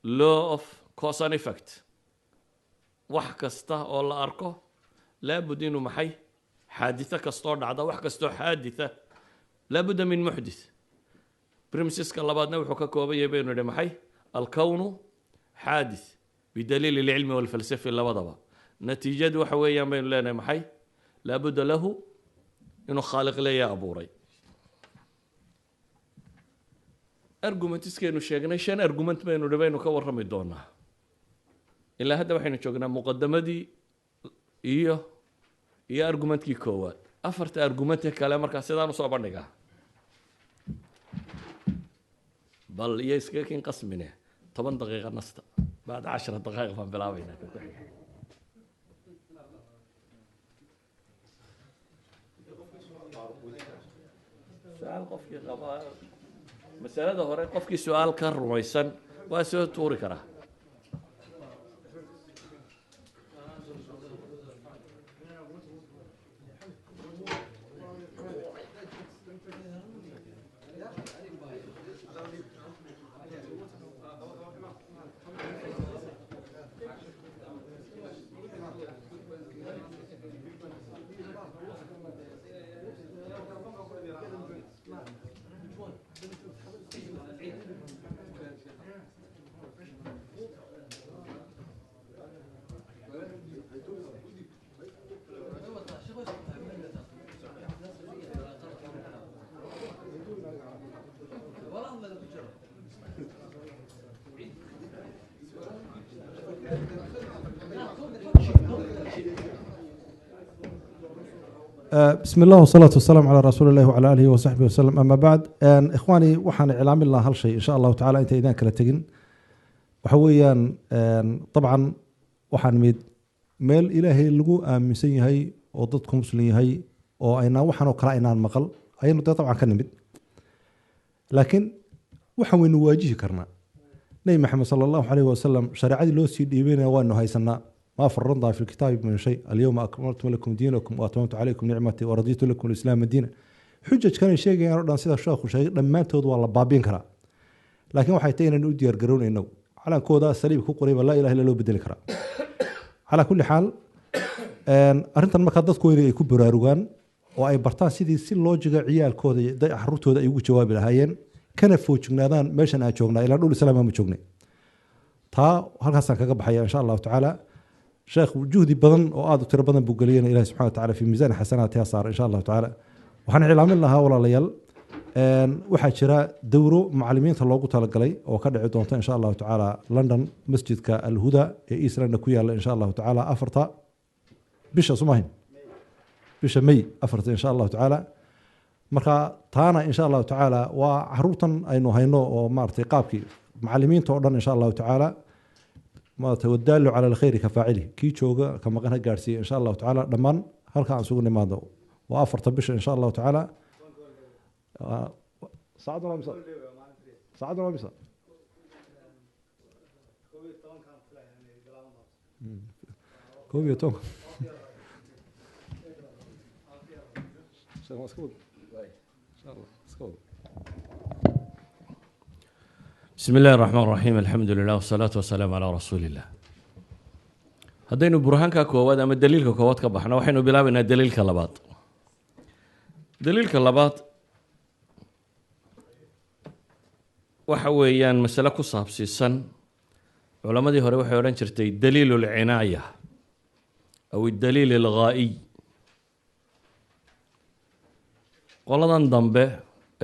law of cause and effect. wax kasta oo la arko laabud inuu maxay xaaditho kastoo dhacda, wax kastoo xaaditha laabudda min muxdith. premiseska labaadna wuxuu ka kooban yahay baynu idhi maxay alkownu xaadith bidaliil ilcilmi walfalsafi. labadaba natiijadu waxa weeyaan baynu leenahay maxay laabudda lahu inuu khaaliq leeya abuuray. argumentiskeenu sheegnay 5 argument baynu ka warrami doonaa. ilaa hadda waxaynu joognaa muqadamadii iyo argumentkii koowaad. 4 argumente kale markaa sidaan usoo bandhigaa bal iyo iskaga kin qasmine 10 daqiiqa nasta بعد 10 دقائق baan bilaabaynaa. su-aal qofkii qaba masalada hore qofkii su-aal ka rumaysan waa soo tuuri karaa. بسم الله والصلاة والسلام على رسول الله وعلى آله وصحبه وسلم. أما بعد إخواني وحنا إعلام الله هالشيء إن شاء الله تعالى أنت إذا كلا تجن وحويا طبعا وحن ميل إلهي اللجوء مسيء هاي وضدكم مسلمين هاي وأنا وحنا قرأنا المقال أينا طبعا كان لكن وحنا نواجه كرنا نبي محمد صلى الله عليه وسلم شريعة لو سيدي بينا وأنه هاي سنة ما فرضنا في الكتاب من شيء اليوم أكملت لكم دينكم وأتممت عليكم نعمتي ورضيت لكم الإسلام دينا حجة كان الشيء يعني سيدا الشيخ وشيء لما تود والله بابين كرا لكن waxay tahay inaan u diyaar garoon inuu calankooda saliib ku qoray la ilaaha illa loo bedeli kara ala kulli xaal arintan marka dadku ay ku baraarugaan oo ay bartaan sidii si loojiga ciyaalkooda iyo xarurtooda ay ugu jawaabi lahaayeen kana foojignaadaan meeshan aan joognaa ilaa dhul islaam ma joognay taa halkaas aan kaga baxaya insha Allah taala شيخ جهدي بدن وآد ترى بدن بقولين إله سبحانه وتعالى في ميزان حسناتها صار إن شاء الله تعالى وحنا علامين لها ولا ليال waxaa jira dowro macallimiinta loogu talagalay oo ka dhici doonta insha Allah taala London masjidka Al-Huda ee Israel ku yaala insha Allah taala afarta bisha Sumahin bisha May afarta insha Allah taala marka taana insha Allah taala waa xaruntan aynu hayno oo maartay qaabkii macallimiinta oo dhan insha Allah taala ما تودل على الخير كفاعله كي جوجا كما قلنا جارسي إن شاء الله تعالى دمان هل كان سوقنا ماذا وآفر طبش إن شاء الله تعالى صعدنا مصر صعدنا مصر كوبي توم شو مسكوت إن شاء الله مسكوت بسم الله الرحمن الرحيم الحمد لله والصلاة والسلام على رسول الله هدينا برهانك كواد أما دليلك كواد كبحنا وحين بلابنا دليلك اللباط دليلك اللباط وحويان مسألة كصاب سيسن علماء دي هروح يورن شرتي دليل العناية أو الدليل الغائي قلنا نضمبه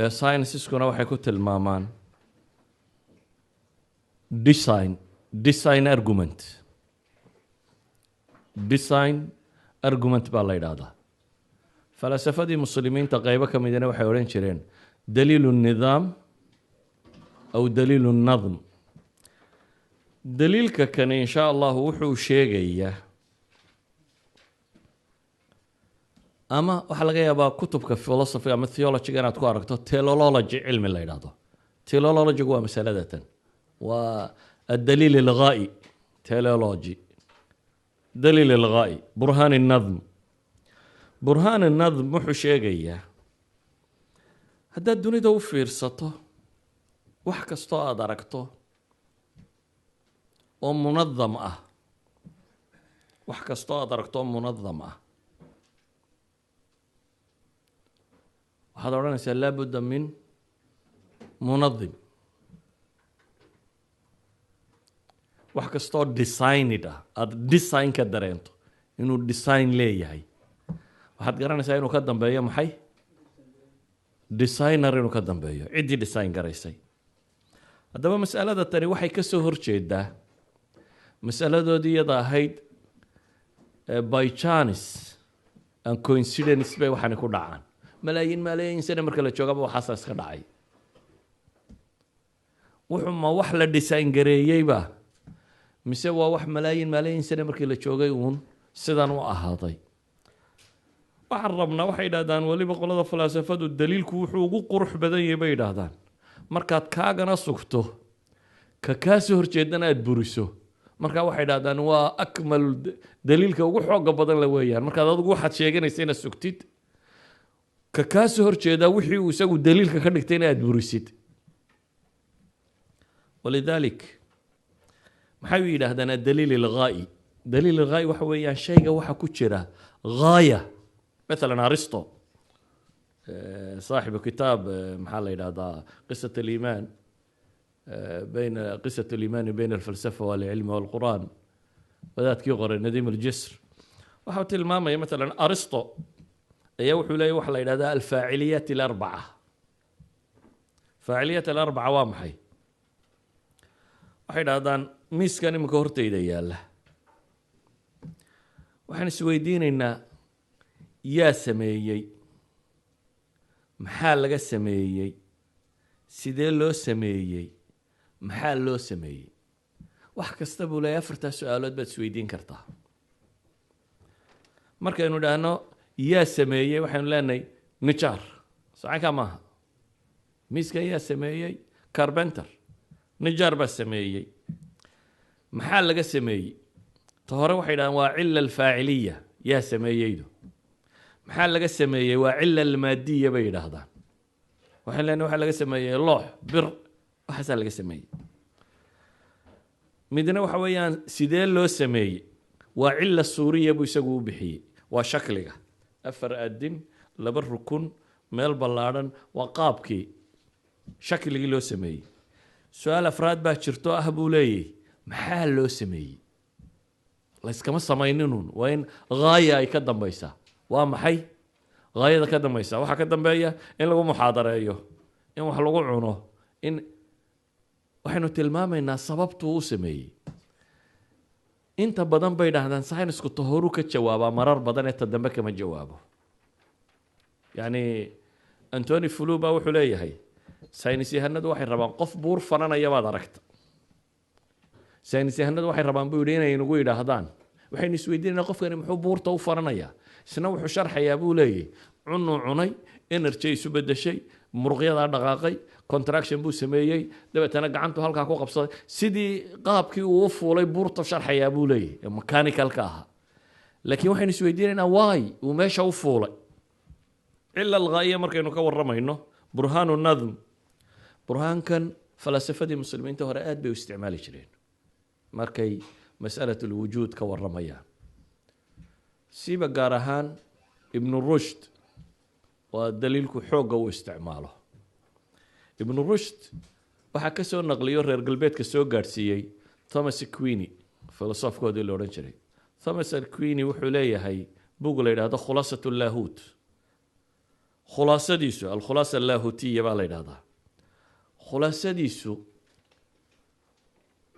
ساينسيس كنا وحي كتل المامان design argument baa la yidhaahdaa falasafadii muslimiinta qaybo ka midana waxay odhan jireen daliilu nidaam aw daliilu nadm daliilka kani insha allahu wuxuu sheegayaa ama waxaa laga yaabaa kutubka philosophy ama theologyga inaad ku aragto teleology cilmi la yidhaahdo teleologygu waa masaladatan والدليل الغائي تيلولوجي دليل الغائي برهان النظم وحو شيغيا هدا الدنيا دو فيرسته wax kastoo aad aragto oo munadam ah wax kastoo aad aragto oo munadam ah waxaad odhanaysaa laabudda min munadim wax kastoo designed ah aad design ka dareento inuu design leeyahay waxaad garanaysaa inuu ka dambeeyo maxay designer inuu ka dambeeyo ciddii design garaysay haddaba mas'alada tani waxay ka soo horjeedaa mas'aladoodii iyada ahayd by chance and coincidence bay waxaani ku dhacaan malaayiin sano marka la joogaba waxaasaa iska dhacay wuxuu ma wax la design gareeyeyba mise waa wax malaayiin sano markii la joogay uun sidan u ahaaday waxaan rabnaa waxay yidhahdaan weliba qolada falaasafadu daliilku wuxuu ugu qurux badan yahay bay yidhaahdaan markaad kaagana sugto ka kaa soo horjeedana aad buriso markaa waxay yidhahdaan waa akmal daliilka ugu xooga badan la weeyaan markaad adigu waxaad sheeganaysa inaad sugtid ka kaa soo horjeedaa wixii uu isagu daliilka ka dhigtay inaad burisid walidalik maxay yidhaahdaan adaliil ilghaa'i daliil ilghaa'i waxa weeyaan shayga waxa ku jira ghaaya مثلا أرسطو صاحب كتاب محل هذا قصة الإيمان بين قصة الإيمان بين الفلسفة والعلم والقرآن وذات كيغر نديم الجسر وحاولت الماما مثلا أرسطو يوحي لا يوحي هذا الفاعليات الأربعة فاعليات الأربعة وامحي waxay dhahdaan miiskan iminka hortayda yaalla waxaan isweydiinaynaa yaa sameeyey maxaa laga sameeyey sidee loo sameeyey maxaa loo sameeyey wax kasta buu leeyahay afartaa su-aalood baad isweydiin kartaa markaynu idhaahno yaa sameeyey waxaynu leenahay nijaar sacankaa maaha miiskan yaa sameeyey carbenter nijaar baa sameeyey maxaa laga sameeyey ta hore waxay dhahaan waa cila alfaaciliya yaa sameeyeydu maxaa laga sameeyey waa cila almaadiya bay yidhaahdaan waxaan leenahay waxaa laga sameeyey loox bir waxaasaa laga sameeyey midna waxa weeyaan sidee loo sameeyey waa cila suuriya buu isagu u bixiyey waa shakliga 4 adin 2 rukun meel ballaadhan waa qaabkii shakligii loo sameeyey su-aal afraad baa jirto ah buu leeyahy maxaa loo sameeyey layskama samayninun waa in haaya ay ka dambaysaa waa maxay haayada ka dambaysa waxaa ka dambeeya in lagu muxaadareeyo in wax lagu cuno in waxaynu tilmaamaynaa sababtuu u sameeyey inta badan bay dhahdaan saynisku tahoru ka jawaabaa marar badan ee ta dambe kama jawaabo yacni antony flu baa wuxuu leeyahay saynis yahanadu waxay rabaan qof buur fananaya baad aragta saynis yahanadu waxay rabaan buu yidhi inay nagu yidhaahdaan waxaynu isweydiinaynaa qofkani muxuu buurta u fananayaa isna wuxuu sharxayaa buu leeyahy cunuu cunay energy isu bedeshay muruqyadaa dhaqaaqay contraction buu sameeyey dabeetana gacantu halkaa ku qabsaday sidii qaabkii uu u fuulay buurta sharxayaa buu leeyahy ee mechanicalka ahaa laakiin waxaynu isweydiinaynaa waay uu meesha u fuulay cila alghaa'iya markaynu ka warramayno burhaanu nadm burhaankan falasafadii muslimiinta hore aad bay u isticmaali jireen markay mas'alat alwujuud ka warramayaan siiba gaar ahaan ibnu rushd waa daliilku xoogga u isticmaalo ibnu rushd waxaa ka soo naqliyo reer galbeedka soo gaadhsiiyey thomas queeny filosofkoodii la odhan jiray thomas queeny wuxuu leeyahay bug la yidhahdo khulaasat llahuut khulaasadiisu alkhulaasa allaahutiya baa la yidhahdaa khulaasadiisu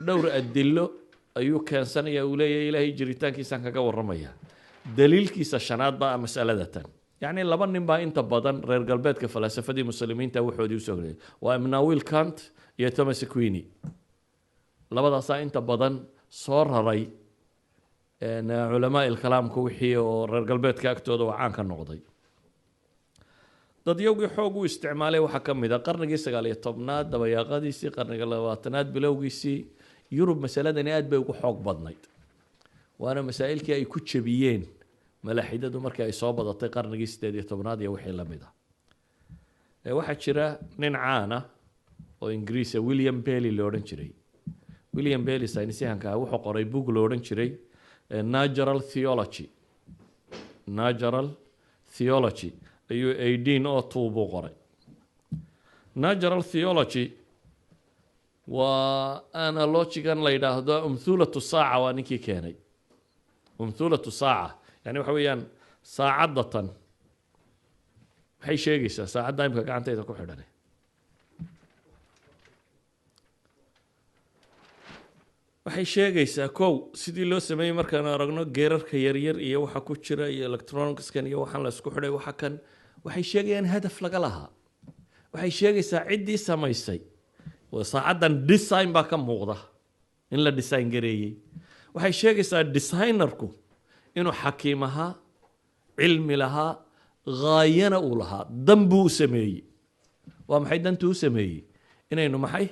dhowr adilo ayuu keensanaya uu leeyahay ilaahay jiritaankiisaan kaga warramaya daliilkiisa shanaad baa masalada tan yacni laba nin baa inta badan reer galbeedka falasafadii muslimiinta waxoodii usoo geliyay waa immanuel kant iyo thomas queeny labadaasaa inta badan soo raray culamaa ilkalaamka wixii oo reer galbeedka agtooda waa caan ka noqday dadyowgii xoog u isticmaalay waxaa ka mid a qarnigii 19aad dabayaaqadiisii qarniga 20aad bilowgiisii yurub masaladani aad bay ugu xoog badnayd waana masaa'ilkii ay ku jabiyeen malaaxidadu markii ay soo badatay qarnigii 18aad iyo wixii la mid ah waxaa jira nin caan ah oo ingiriisa william bailey la odhan jiray william bailey saynisyahanka wuxuu qoray bug la odhan jiray natural theology ayuu 1802 buu qoray natural theology waa analogigan la yidhaahdo umthulatu saaca waa ninkii keenay umthulatu saaca yani waxa weeyaan saacadda tan maxay sheegaysaa saacadda imika gacantayda ku xidhan waxay sheegaysaa kow sidii loo sameeyey markaan aragno geerarka yaryar iyo waxa ku jira iyo electronicskan iyo waxaan la isku xidhay waxa kan waxay sheegayaan hadaf laga lahaa waxay sheegaysaa ciddii samaysay saacaddan design baa ka muuqda in la design gareeyey waxay sheegaysaa designerku inuu xakiim ahaa cilmi lahaa haayana uu lahaa dan buu u sameeyey waa maxay dantuu u sameeyey inaynu maxay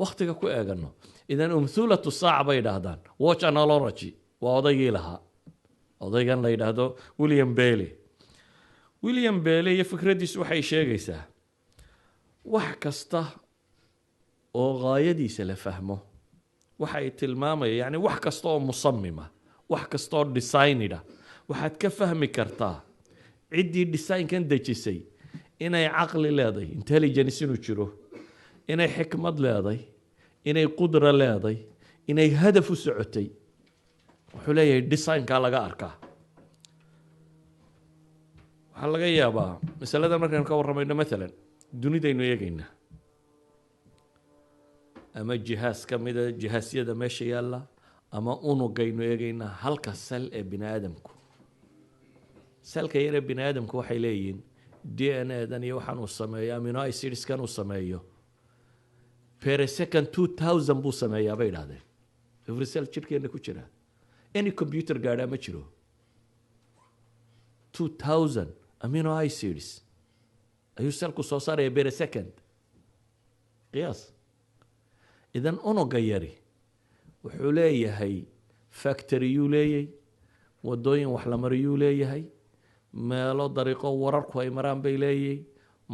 wakhtiga ku eegano idan umthulatu saaca bay yidhaahdaan watch analogy waa odaygii lahaa odaygan la yidhaahdo william bailey iyo fikraddiisu waxay sheegaysaa wax kasta oo haayadiisa la fahmo waxa ay tilmaamaya yani wax kasta oo musamima wax kasta oo designida waxaad ka fahmi kartaa ciddii designkan dejisay inay caqli leedahay intelligence inuu jiro inay xikmad leedahay inay qudra leedahay inay hadaf u socotay wuxuu leeyahay designkaa laga arkaa waxaa laga yaabaa masalada markaynu ka warramayno maalan dunidaynu eegaynaa ama jihaas ka mida jihaasyada meesha yaalla ama unugaynu eegaynaa halka sel ee bini aadamku selka yar ee bini aadamku waxay leeyihiin d n a dan iyo waxaan uu sameeyo amino acidskan uu sameeyo per second 2000 buu sameeyaa bay idhahdeen every cell jirkeena ku jira any computer gaadhaa ma jiro 2000 amino acids ayuu selku soo saaraya per second qiyaas idan unuga yari wuxuu leeyahay factoryuu leeyahay wadooyin wax la mariyuu leeyahay meelo dariiqo wararku ay maraan bay leeyahay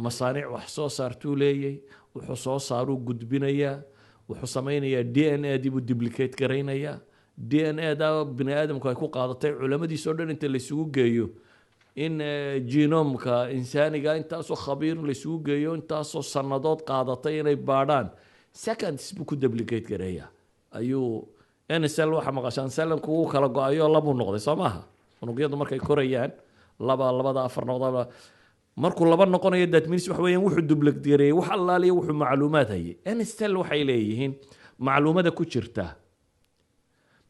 masaaniic wax soo saartuu leeyahay wuxuu soo saaruu gudbinayaa wuxuu samaynayaa d n a dibuu duplicate garaynayaa d n a da bini aadamku ay ku qaadatay culamadiisoo dhan inta laysugu geeyo in genomka insaaniga intaasoo khabiir laysugu geeyo intaasoo sannadood qaadatay inay baadhaan seconds buu ku duplicate gareeyaa ayuu nsl waxa maqashaan sellanku wuu kala go-ayo labuu noqday soo maaha unugyadu markay korayaan labada afar noqda markuu laba noqonayo that means waxa weeyaan wuxuu duplicate gareeyay wax allaaliya wuxuu macluumaad hayay nsl waxay leeyihiin macluumada ku jirta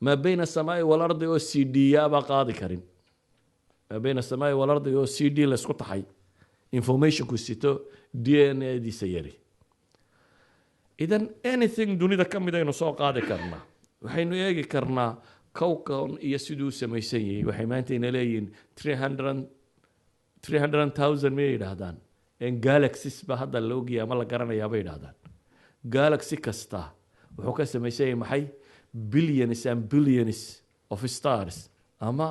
ما بين السماء والأرض أو سي دي أبا قاضي كريم ما بين السماء والأرض أو سي دي لسقط حي information كوسيتو دي ان اي دي سيري إذن anything دوني دا كم دا ينصو قاضي كرنا وحينو يجي كرنا كوكب يسدو سميسي وحيمانتين لين 300,000 ميل هذان إن galaxies بهذا اللوجيا ما لا كرنا يا بيد هذان galaxy كستا وحكا سميسي محي billions and billions of stars ama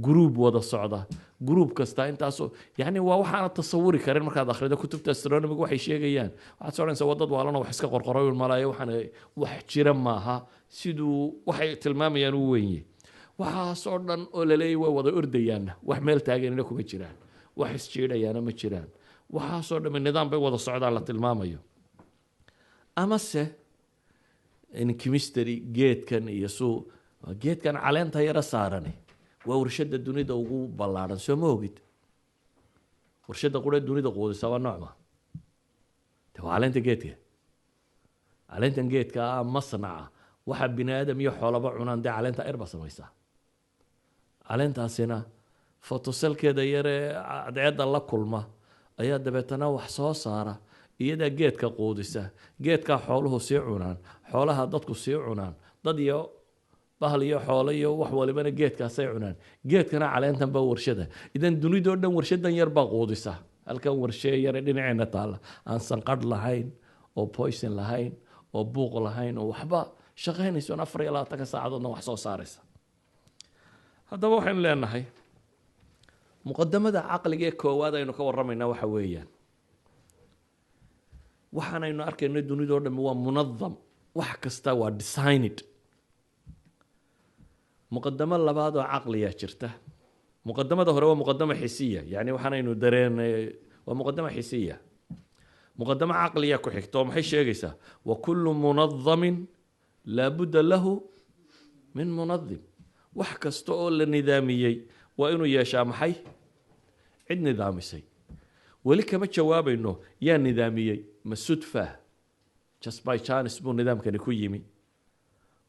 group wada socda group kasta intaasoo yani waa waxaan tasawuri karin markaad akhrido kutubta astronomy waxay sheegayaan waxaad soconaysaa wadad waalana wax iska qorqoray malaayo waxaan wax jira maaha siduu waxay tilmaamayaan uu weyn yahay waxaasoo dhan oo la leeyahay waa wada ordayaan wax meel taaganina kuma jiraan wax isjiidhayaana ma jiraan waxaasoo dhan nidaam bay wada socdaan la tilmaamayo amase in chemistry geedkan iyo geedkan caleenta yara saarani waa warshada dunida ugu ballaaran soo ma ogid warshada qura dunida quudisa waa noocma waa caleenta geedka caleentan geedka masnaca waxa bini aadam iyo xoolaba cunaan dee caleenta erba samaysaa caleentaasina fotoselkeeda yare cadceedda la kulma ayaa dabeetana wax soo saara iyada geedka quudisa geedka xooluhu sii cunaan xoolaha dadku sii cunaan dad iyo bahal iyo xoolo iyo wax walibana geedkaasay cunaan geedkana caleentan baa warshada idan dunidoo dhan warshadan yar baa quudisa halkan warshee yare dhinaceena taalla aan sanqadh lahayn oo poison lahayn oo buuq lahayn oo waxba shaqaynayso 24 saacadoodna wax soo saaraysa haddaba waxaynu leenahay muqadamada caqliga ee koowaad aynu ka warramaynaa waxa weeyaan waxaanaynu arkayno dunidoo dhan waa munadam wax kasta waa designed muqadamo labaad oo caqliya jirta muqadamada hore waa muqadamo xisiya yani waxaanaynu dareenay waa muqadamo xisiya muqadamo caqliya ku xigto maxay sheegaysaa wa kullu munadhamin la budda lahu min munadim wax kasta oo la nidaamiyey waa inuu yeeshaa maxay cid nidaamisay weli kama jawaabayno yaa nidaamiyey ma sudfa just by chance buu nidaamkani ku yimi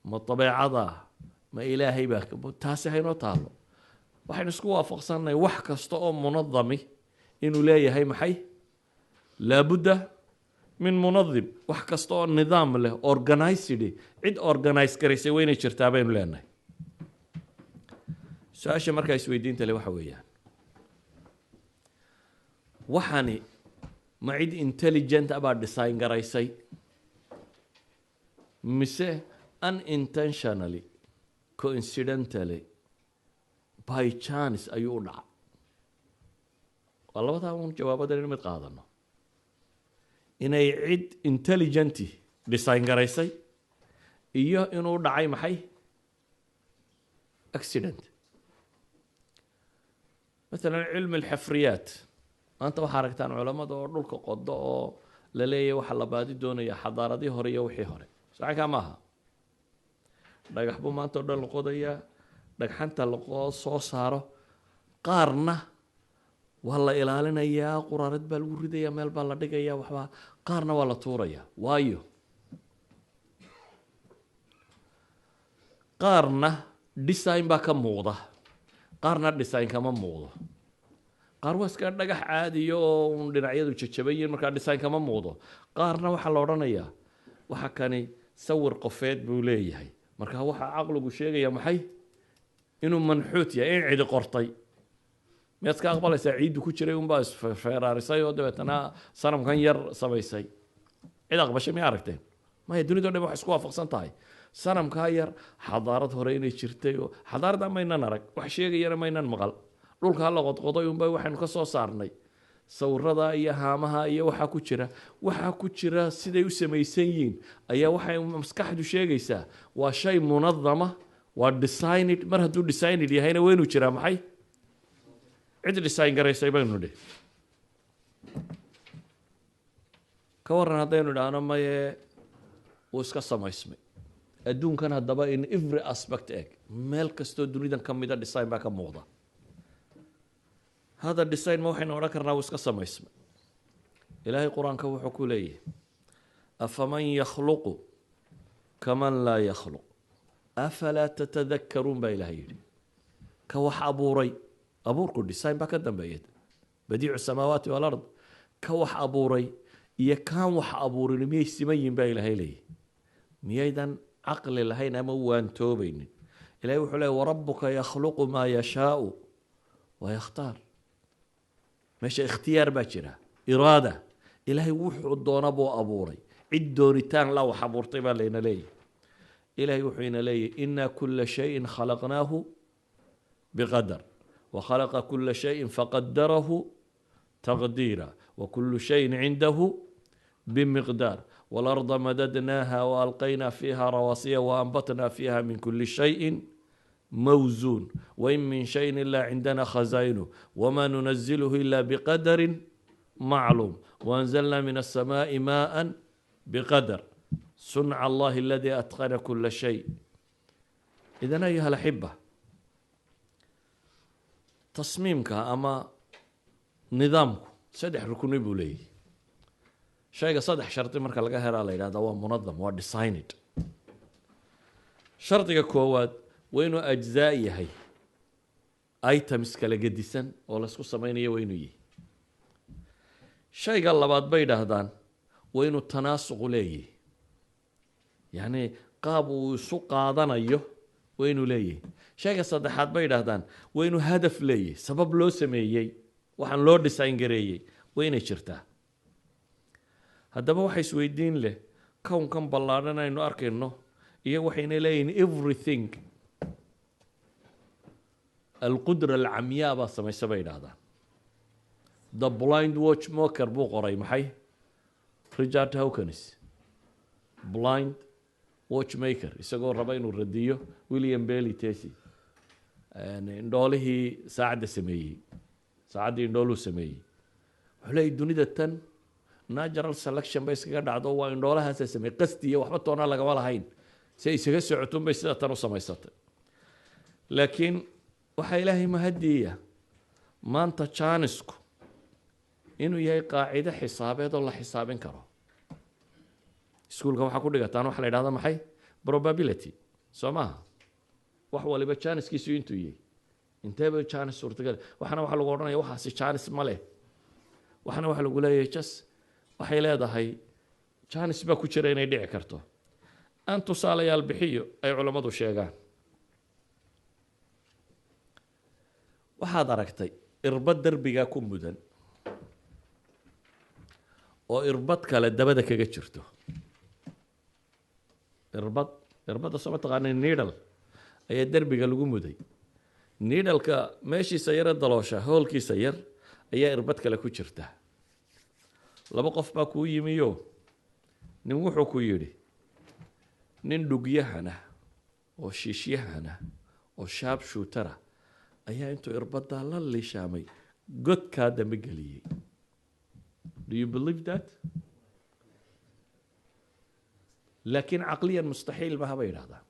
ma dabeecada ma ilaahay baa taasi haynoo taalo waxaynu isku waafaqsannahay wax kasta oo munadami inuu leeyahay maxay laabudda min munadim wax kasta oo nidaam leh organized cid organize garaysay waa inay jirtaa baynu leenahay su-aasha markaa isweydiinta leh waxa weeyaan waxani ma cid intelligent abaa design garaysay mise unintentionally coincidentally by chance ayuu u dhaca waa labadaa un jawaabadan in mid qaadano inay cid intelligenti design garaysay iyo inuu dhacay maxay accident مثلا علم الحفريات أنت وحركتان علماء دور دول كقضاء لليه وحلا بادي دونية حضارة دي هرية وحي هري صحيح كماها دقح بو ما أنت دول القضية دقح أنت القضاء صوصاره قارنة والله إلالنا يا قرارة بالوريدة يا مال بالله دقيا وحبا قارنة ولا طورية وايو qaarna design baa ka muuqda qaarna design kama muuqdo qaar waa iska dhagax caadiyo oo un dhinacyadu jajabayiin markaa design kama muuqdo qaarna waxaa la odhanayaa waxa kani sawir qofeed buu leeyahay marka waxaa caqligu sheegaya maxay inuu manxuut yahay in cidi qortay miyaad ka aqbalaysaa ciiddu ku jiray unbaa isfeeraarisay oo dabeetana sanamkan yar samaysay cid aqbashay miya aragteen maya dunidao dhan wax isku waafaqsan tahay sanamkaa yar xadaarad hore inay jirtay oo xadaaradda maynan arag wax sheegayana maynan maqal dhulkaa la qodqoday unba waxaynu ka soo saarnay sawirada iyo haamaha iyo waxaa ku jira siday u samaysan yihiin ayaa waxay maskaxdu sheegaysaa waa shay munadama waa designed mar hadduu designed yahayna waa inuu jiraa maxay cid design garaysay baynu nidhi ka waran haddaynu idhaahno maye uu iska samaysmay adduunkan haddaba in every aspect eg meel kastoo dunidan ka mida design baa ka muuqda hada design ma waxaynu odhan karnaa uu iska samaysmay ilaahay qur-aanka wuxuu ku leeyahay afaman yakhluqu kaman laa yakhluq afalaa tatadakkaruun baa ilaahay yidhi ka wax abuuray abuurku design baa ka dambeeya badiicu samaawaati walard ka wax abuuray iyo kaan wax abuurin miyay siman yihin baa ilaahay leeyahy miyaydan caqli lahayn ama waantoobaynin ilahay wuxuu leeyahy warabuka yakhluqu maa yashaau wayakhtaar meesha ikhtiyaar baa jira iraada ilaahay wuxuu doona buu abuuray cid doonitaan la wax abuurtay baa layna leeyahy ilaahay wuxuu ina leeyahy inaa kula shayin khalaqnaahu biqadar وخلق كل شيء فقدره تقديرا وكل شيء عنده بمقدار والأرض مددناها وألقينا فيها رواسي وأنبتنا فيها من كل شيء موزون وإن من شيء إلا عندنا خزائنه وما ننزله إلا بقدر معلوم وأنزلنا من السماء ماء بقدر صنع الله الذي أتقن كل شيء إذن أيها الأحبة تصميمka ama nidaamku saddex rukni buu leeyahay shayga saddex sharti marka laga helaa la yidhahdaa waa munadam waa designed shardiga koowaad waa inuu ajzaa yahay items kala gedisan oo laysku samaynayo waa inuu yahay shayga labaad bay yidhaahdaan waa inuu tanaasuqu leeyahay yacni qaab uu isu qaadanayo waa inuu leeyahay shayga saddexaad bay yidhaahdaan waa inuu hadaf leeyahay sabab loo sameeyey waxaan loo design gareeyey waa inay jirtaa haddaba waxa isweydiin leh kownkan ballaadhan aynu arkayno iyo waxayna leeyihin everything alqudra alcamyaa baa samaysa bay yidhaahdaan the blind watchmaker buu qoray maxay Richard Hawkins blind watchmaker isagoo raba inuu radiyo William Bailey Tesi indhoolihii saacadda sameeyey saacaddii indhooluu sameeyey wuxuu leeyahy dunida tan natural selection bay iskaga dhacdo waa indhoolahaasa sameeyey qasti iyo waxba toona lagama lahayn si ay isaga socotun bay sida tan u samaysatay laakiin waxaa ilaahay mahadiya maanta jaanisku inuu yahay qaacido xisaabeed oo la xisaabin karo iskuulka waxaa ku dhigataan waxa la yidhahda maxay probability soo maaha wax waliba jaaniskiisu intuu yahay inteeba jaanis suurtagal waxana waxaa lagu odhanaya waxaasi jaanis ma leh waxana waxaa lagu leeyahay jas waxay leedahay jaanis baa ku jira inay dhici karto aan tusaalayaal bixiyo ay culammadu sheegaan waxaad aragtay irbad derbigaa ku mudan oo irbad kale dabada kaga jirto irbadda soo ma taqaanay needle ayaa derbiga lagu muday needleka meeshiisa yare daloosha hoolkiisa yar ayaa irbad kale ku jirta laba qof baa kuu yimiyo nin wuxuu ku yidhi nin dhugyahana oo shiishyahana oo shaab shuutara ayaa intuu irbaddaa la lishaamay godkaa dambe geliyey do you believe that laakiin caqliyan mustaxiil maha bay yidhahdaa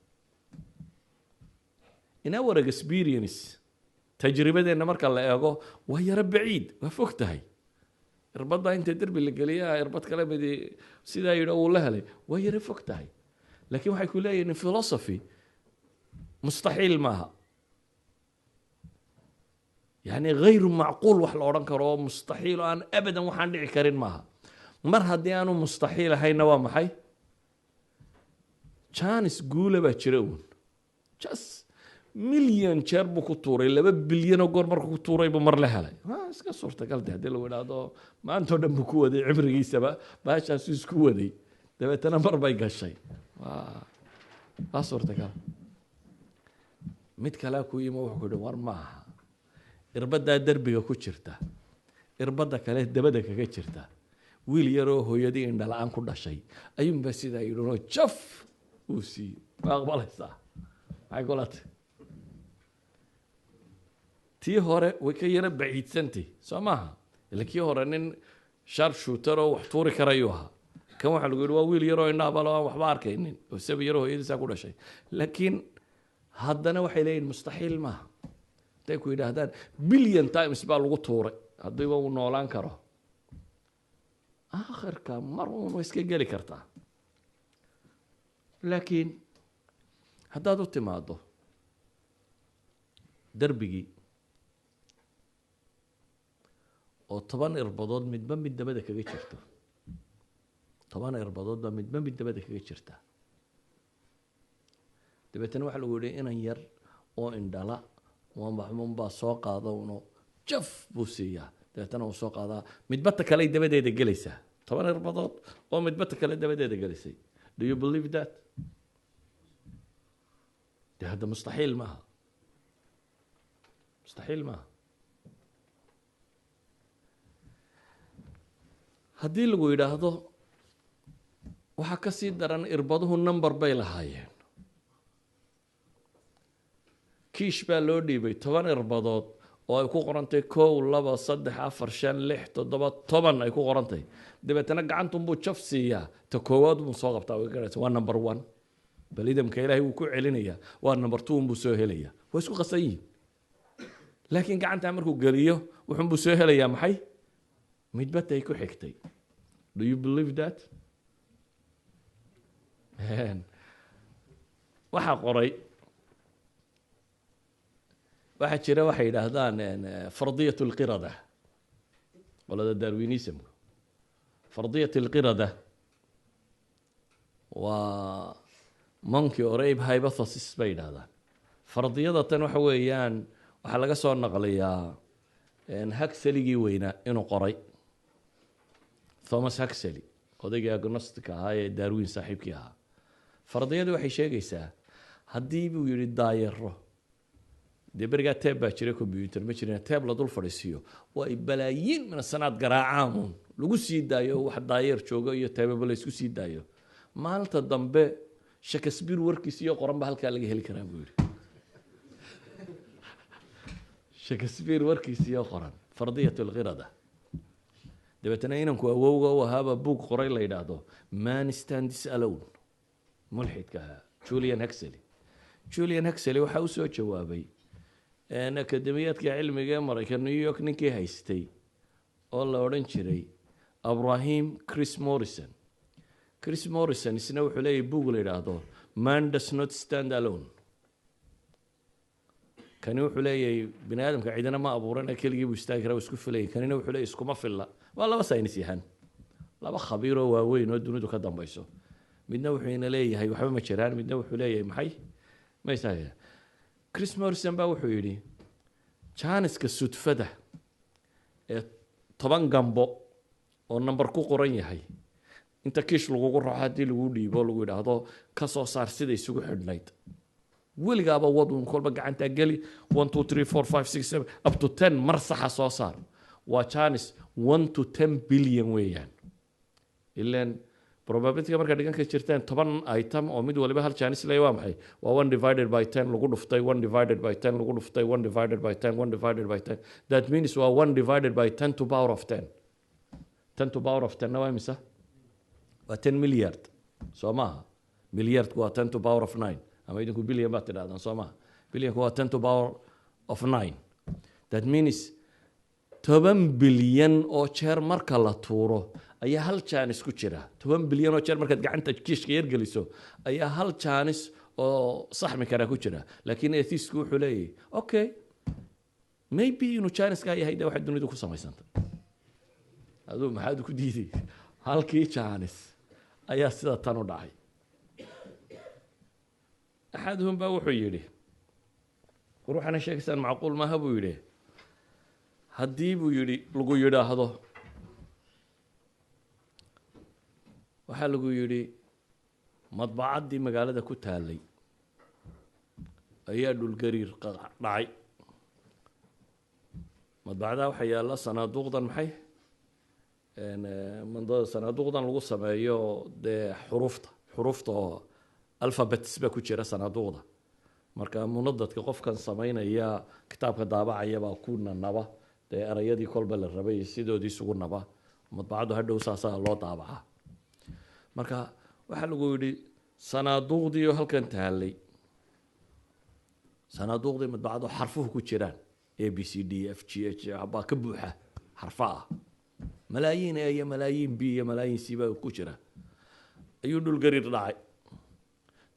in our experience tajribadeenna marka la eego waa yaro baciid waa fog tahay irbaddaa inta derbi la geliyaa irbad kale midi sidaa yidhi uu la helay waa yaro fog tahay laakiin waxay ku leeyihin philosophy mustaxiil maaha يعني غير معقول wax la odhan karo oo mustaxiil oo aan abadan waxaan dhici karin maaha mar haddii aanu mustaxiil ahayna waa maxay chance guula baa jira uun just milyan jeer buu ku tuuray 2 bilyan oo goor markuu ku tuuray buu mar la helay iska suurtagal tahay haddii lagu idhaahdo maantoo dhan buu ku waday cibrigiisaba baashaasuu isku waday dabeetana mar bay gashay waa suurtagal mid kale ku yimo wuxuu ku yidhi war maaha irbaddaa derbiga ku jirta irbadda kale dabada kaga jirta wiil yaroo hooyadii indhala-aan ku dhashay ayuunbaa sidaa yidhinoo jaf uu siiyey ma aqbalaysaa maxay kulata tii hore way ka yaro baciidsantay soo maaha ila kii hore nin sharp shooter oo wax tuuri karayuu ahaa kan waxaa lagu yidhi waa wiil yaroo indhaabalo aan waxba arkaynin oo sabi yaroo hooyadiisaa ku dhashay laakiin haddana waxay leeyihin mustaxiil maaha haday ku yidhaahdaan billion times baa lagu tuuray haddiiba uu noolaan karo aakhirka mar uun way iska geli kartaa laakiin haddaad u timaado derbigii oo 10 irbadood midba mid dabada kaga jirto 10 irbadood baa midba mid dabada kaga jirta dabeetana waxaa lagu yidhi inan yar oo indhala maxmuun baa soo qaada uno jaf buu siiyaa dabeetana uu soo qaadaa midbata kale dabadeeda gelaysaa 10 irbadood oo midbata kale dabadeeda gelaysay do you believe that de hada mustaxiil maaha mustaxiil maaha haddii lagu yidhaahdo waxaa ka sii daran irbaduhu number bay lahaayeen kiish baa loo dhiibay 10 irbadood oo ay ku qorantay 1 2 3 4 5 6 7 10 ay ku qorantay dabeetana gacantunbuu jaf siiyaa ta koowaad buu soo qabtaa way garaysa waa number 1 bal idamka ilaahay wuu ku celinayaa waa number 2 buu soo helayaa waa isku qasan yihiin laakiin gacantaa markuu geliyo wuxuunbuu soo helayaa maxay midbatay ku xigtay do you believe that waxaa qoray waxaa jira waxay yidhaahdaan fardiyat lqirada qolada darwinismka fardiyat lqirada waa monkey or ape hypothesis bay yidhahdaan fardiyada tan waxa weeyaan waxaa laga soo naqliyaa huxley weynaa inuu qoray thomas huxley odaygii agnostic ahaa ee darwin saaxiibkii ahaa fardiyadu waxay sheegaysaa haddii buu yidhi daayaro dee berigaa teeb baa jira combyuter ma jirin teeb la dul fadhiisiiyo oo ay balaayiin mina sanaad garaacaamuun lagu sii daayo wax daayeer joogo iyo teebaba la isku sii daayo maalinta dambe shakespeare warkiis iyo qoran ba halkaa laga heli karaa buu yidhi shakespeare warkiis iyo qoran fardiyat lqirada dabeetana inanku awowga u ahaaba buug qoray la yidhaahdo man stands alone mulxidka ahaa julian huxley waxaa u soo jawaabay akademiyaadka cilmiga ee maraykan new york ninkii haystay oo la odhan jiray abrahim chris morrison isna wuxuu leeyahy buug la yidhaahdo man does not stand alone kani wuxuu leeyahay bini aadamka cidina ma abuuran keligii buu istaagi karaa isku filayay kanina wuxuu leeyahy iskuma filla waa laba saynis yahan laba khabiiroo waaweyn oo dunidu ka dambayso midna wuxuu ina leeyahay waxba ma jiraan midna wuxuu leeyahay maxay maysaa chris morrison baa wuxuu yidhi jaaniska sudfada ee 10 gambo oo number ku qoran yahay inta kiish lagugu raaco haddii lagu dhiibo lagu yidhaahdo ka soo saar sida isugu xidhnayd weligaaba wadun kolba gacantaa geli 1 2 3 4 5 6 7 up to 10 mar saxa soo saar waa jaanis 1 to 10 billion weeyaan ilaan probabilityga markaa dhigan ka jirteen 10 item oo mid waliba hal jaanis leeyahay waa maxay waa 1 divided by 10 lagu dhuftay 1 divided by 10 lagu dhuftay 1 divided by 10 1 divided by 10 that means waa 1 divided by 10 to power of 10 10 to power of 10 na waa imisa waa 10 milyard soo maaha milyardku waa 10 to power of 9 ama idinku billion baad tidhahdaan soo maaha billionku waa 10 to power of 9 that means 10 bilyan oo jeer marka la tuuro ayaa hal jaanis ku jira 10 bilyan oo jeer markaad gacanta kiishka yar geliso ayaa hal jaanis oo saxmi karaa ku jira laakiin atheistku wuxuu leeyahay okay maybe inuu jaaniskaa yahay de waxay dunidu ku samaysantay aduu maxaad ku diiday halkii jaanis ayaa sida tan u dhacay axaduhum baa wuxuu yidhi war waxaana sheegaysaan macquul maaha buu yidhi haddii buu yidhi lagu yidhaahdo waxaa lagu yidhi madbacaddii magaalada ku taallay ayaa dhulgariir dhacay madbacdaa waxaa yaalla sanaaduuqdan maxay sanaaduuqdan lagu sameeyo dee xurufta oo alphabets baa ku jira sanaaduuqda marka munadadka qofkan samaynaya kitaabka daabacaya baa ku naba dee erayadii kolba la rabay sidoodii isugu naba madbacaddu hadhow saasaa loo daabacaa marka waxaa lagu yidhi sanaaduuqdii oo halkan taallay sanaaduuqdii madbacadoo xarfuhu ku jiraan a b c d f g h baa ka buuxa xarfa ah malaayiin a iyo malaayiin b iyo malaayiin c baa ku jira ayuu dhulgariir dhacay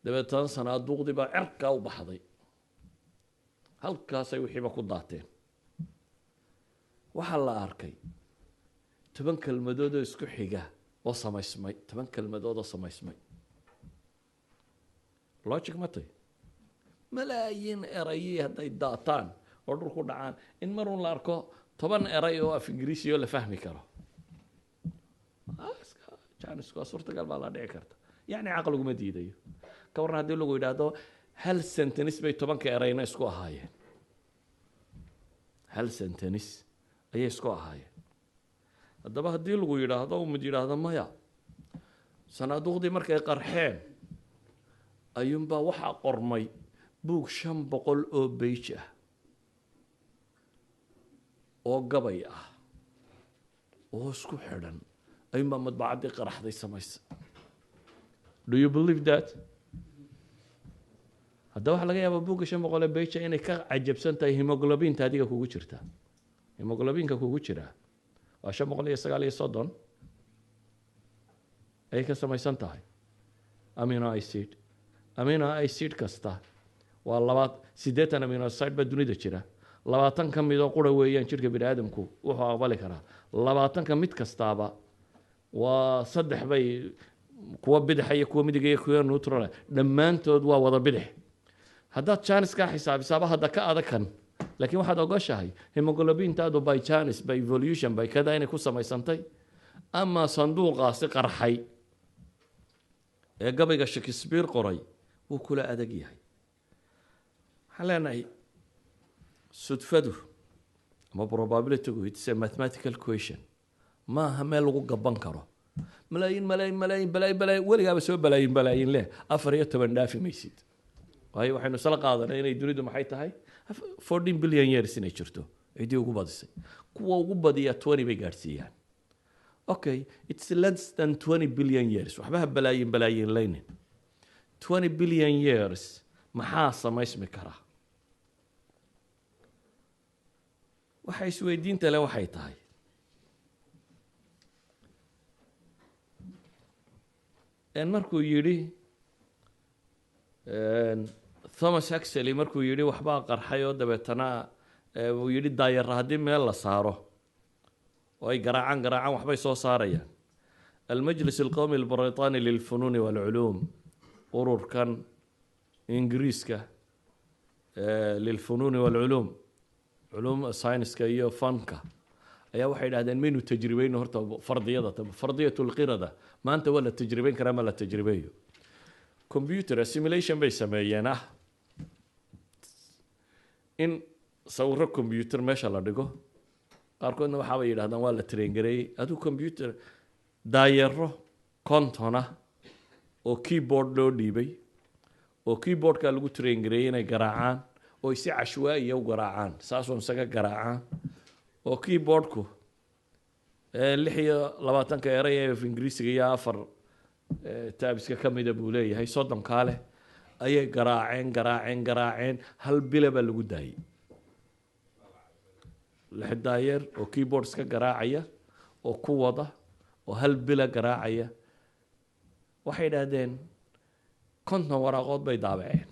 dabeetana sanaaduuqdii baa cerkaa u baxday halkaasay wixiiba ku daateen waxaa la arkay 10 kelmadood oo isku xiga oo samaysmay 10 kelmadood oo samaysmay logic matay malaayiin erayi hadday daataan oo dhulku dhacaan in marun la arko 10 eray oo af ingiriisi oo la fahmi karo jaanisku suurtagal baa la dhici karta yacni caqliguma diidayo ka warran haddii lagu yidhaahdo hal sentence bay 10 erayna isku ahaayeen hal sentence ayay isku ahaayeen haddaba haddii lagu yidhaahdo mid yidhaahdo maya sanaaduuqdii markay qarxeen ayuunbaa waxaa qormay buug 500 oo beyj ah oo gabay ah oo isku xidhan ayuunbaa madbacaddii qaraxday samaysa do you believe that haddaba waxaa laga yaabaa buugga 500 ee beyja inay ka cajabsan tahay hemoglobinta adiga kugu jirta hemoglobinka kugu jira waa 539 ayay ka samaysan tahay amino acid kasta waa 8 amino acid baa dunida jira 20 ka mid oo qura weeyaan jirka bini'aadamku wuxuu aqbali karaa 20 ka mid kastaaba waa 3 bay kuwa bidix iyo kuwa midig iyo kuwa neutral dhammaantood waa wada bidix haddaad jaaniskaa xisaabisaaba hadda ka adakan laakiin waxaad ogoshahay hemoglobintaadu by janis by evolution by kada inay ku samaysantay ama sanduuqaasi qarxay ee gabayga Shakespeare qoray wuu kula adag yahay waxaan leenahay sudfadu ama probability it's a mathematical question maaha meel lagu gaban karo malaayiin weligaaba soo balaayin leh 14 dhaafi maysid waayo waxaynu isla qaadanay inay dunidu maxay tahay 14 billion years inay jirto cidii ugu badisay kuwa ugu badiya 20 bay gaarsiiyaan okay it's less than 20 billion years waxba balaayin laynin 20 billion years maxaa samaysmi kara waxa isweydiinta leh waxay tahay markuu yidhi Thomas Huxley markuu yidhi waxbaa qarxay oo dabeetana uu yidhi daayara haddii meel la saaro oo ay garaacaan waxbay soo saarayaan المجلس القومي البريطاني للفنون والعلوم ururkan ingiriiska للفنون والعلوم علوم ساينسka iyo fanka ayaa waxay yidhahdeen maynu tajribayno horta fardiyatu lqirada maanta waa la tajribayn karaa ma la tajribeeyo computer simulation bay sameeyeen in sawiro computer meesha la dhigo qaarkoodna waxaabay yidhahdaan waa la train gareeyey aduu computer daayaro kontona oo keyboard loo dhiibay oo keyboardka lagu train gareeyey inay garaacaan oo si cashwaa'iya u garaacaan saasoo isaga garaacaan oo keyboardku 26 eray ee ingiriisiga iyo 4 taabiska ka mida buu leeyahay 30 kaale ayay garaaceen hal bila baa lagu daayay lixdaayer oo keyboards ka garaacaya oo ku wada oo hal bila garaacaya waxay yidhaahdeen konton waraaqood bay daabaceen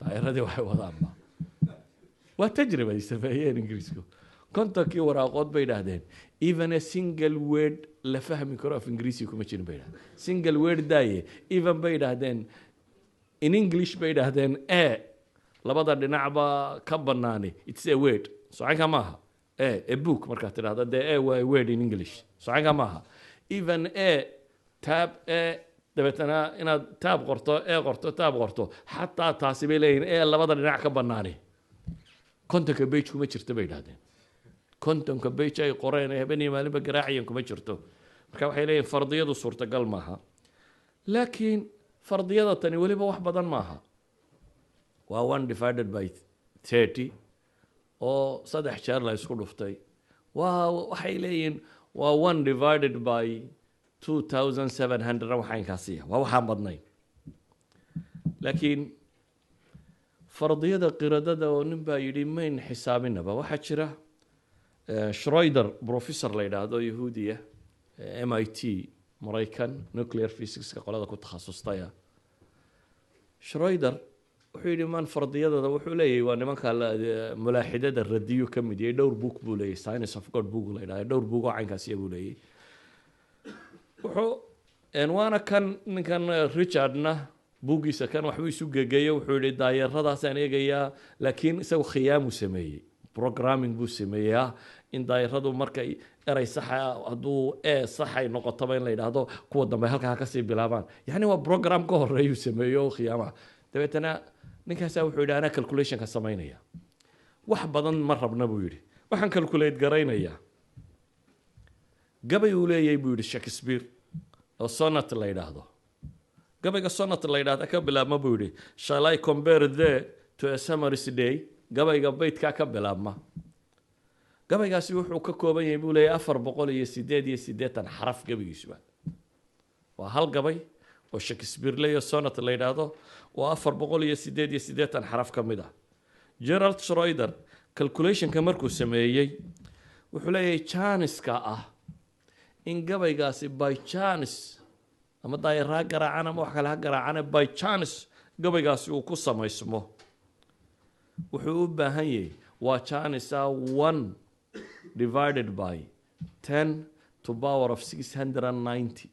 daa'iradii waxay wadaanba waa tajriba ay sameeyeen ingiriisku kontonkii waraaqood bay idhaahdeen even a single word la fahmi karo af ingiriisi kuma jirin bay idhahdeen single word daaye even bay idhaahdeen in english bay idhaahdeen labada dhinacba ka banaani it's a word socanka maaha a book markaad tidhahdo dee waa a word in english socanka maaha even tab dabeetana inaad taab qorto taab qorto xataa taasi bay leeyihin labada dhinac ka banaani kontonka bage kuma jirto bay idhahdeen kontonka bage ay qoreen habeenii maalinba garaaciyan kuma jirto marka waxay leeyihin fardiyadu suurtagal maaha laakiin fardiyada tani weliba wax badan maaha waa 1 divided by 30 oo 3 jeer la isku dhuftay waxay leeyihin waa 1 divided by 2700 waxaan kaasiya waa waxaan badnayn laakiin fardiyada qiradada oo nin baa yidhi mayn xisaabinaba waxaa jira Schroeder professor la yidhaahdo yahuudiya MIT Maraykan nuclear physics ka qolada ku takhasustaya Schroeder wuxuu yidhi man fardiyadooda wuxuu leeyahay waa nimanka mulaaxidada radiyo ka mid yahay dhowr book buu leeyahay science of god book la yidhaahdo dhowr book oo caynkaasiya buu leeyahay wuxuu waana kan ninkan Richardna buugiisa kan waxbuu isu gegeeyo wuxuu yidhi daayaradaasaan eegayaa laakiin isagu khiyaamu sameeyey programming buu sameeyaa in daayaradu markay eray saxa hadduu saxay noqotaba in la yidhaahdo kuwa dambe halkaa kasii bilaabaan yacni waa program ka horeeyuu sameeyo oo khiyaamaha dabeetana ninkaasaa wuxuu yidhi anaa calculationka samaynaya wax badan ma rabna buu yidhi waxaan calculate garaynayaa gabay uu leeyahay buu yidhi Shakespeare oo sonnet la yidhaahdo gabayga sonnet la yidhaahdo ka bilaabma buu yidhi shall I compare there to a summer's day gabayga baydkaa ka bilaabma gabaygaasi wuxuu ka kooban yahay buu leeyahay 488 xaraf gabaygiisuba waa hal gabay oo Shakespeare leeyahay sonnet la yidhaahdo waa 488 xaraf ka mid ah Gerald Schroeder calculationka markuu sameeyey wuxuu leeyahay chance-ka ah in gabaygaasi by chance ama daayiraha garaacan ama wax kale ha garaacane by chance gabaygaasi uu ku samaysmo wuxuu u baahan yahay waa chance 1 divided by 10 to power of 690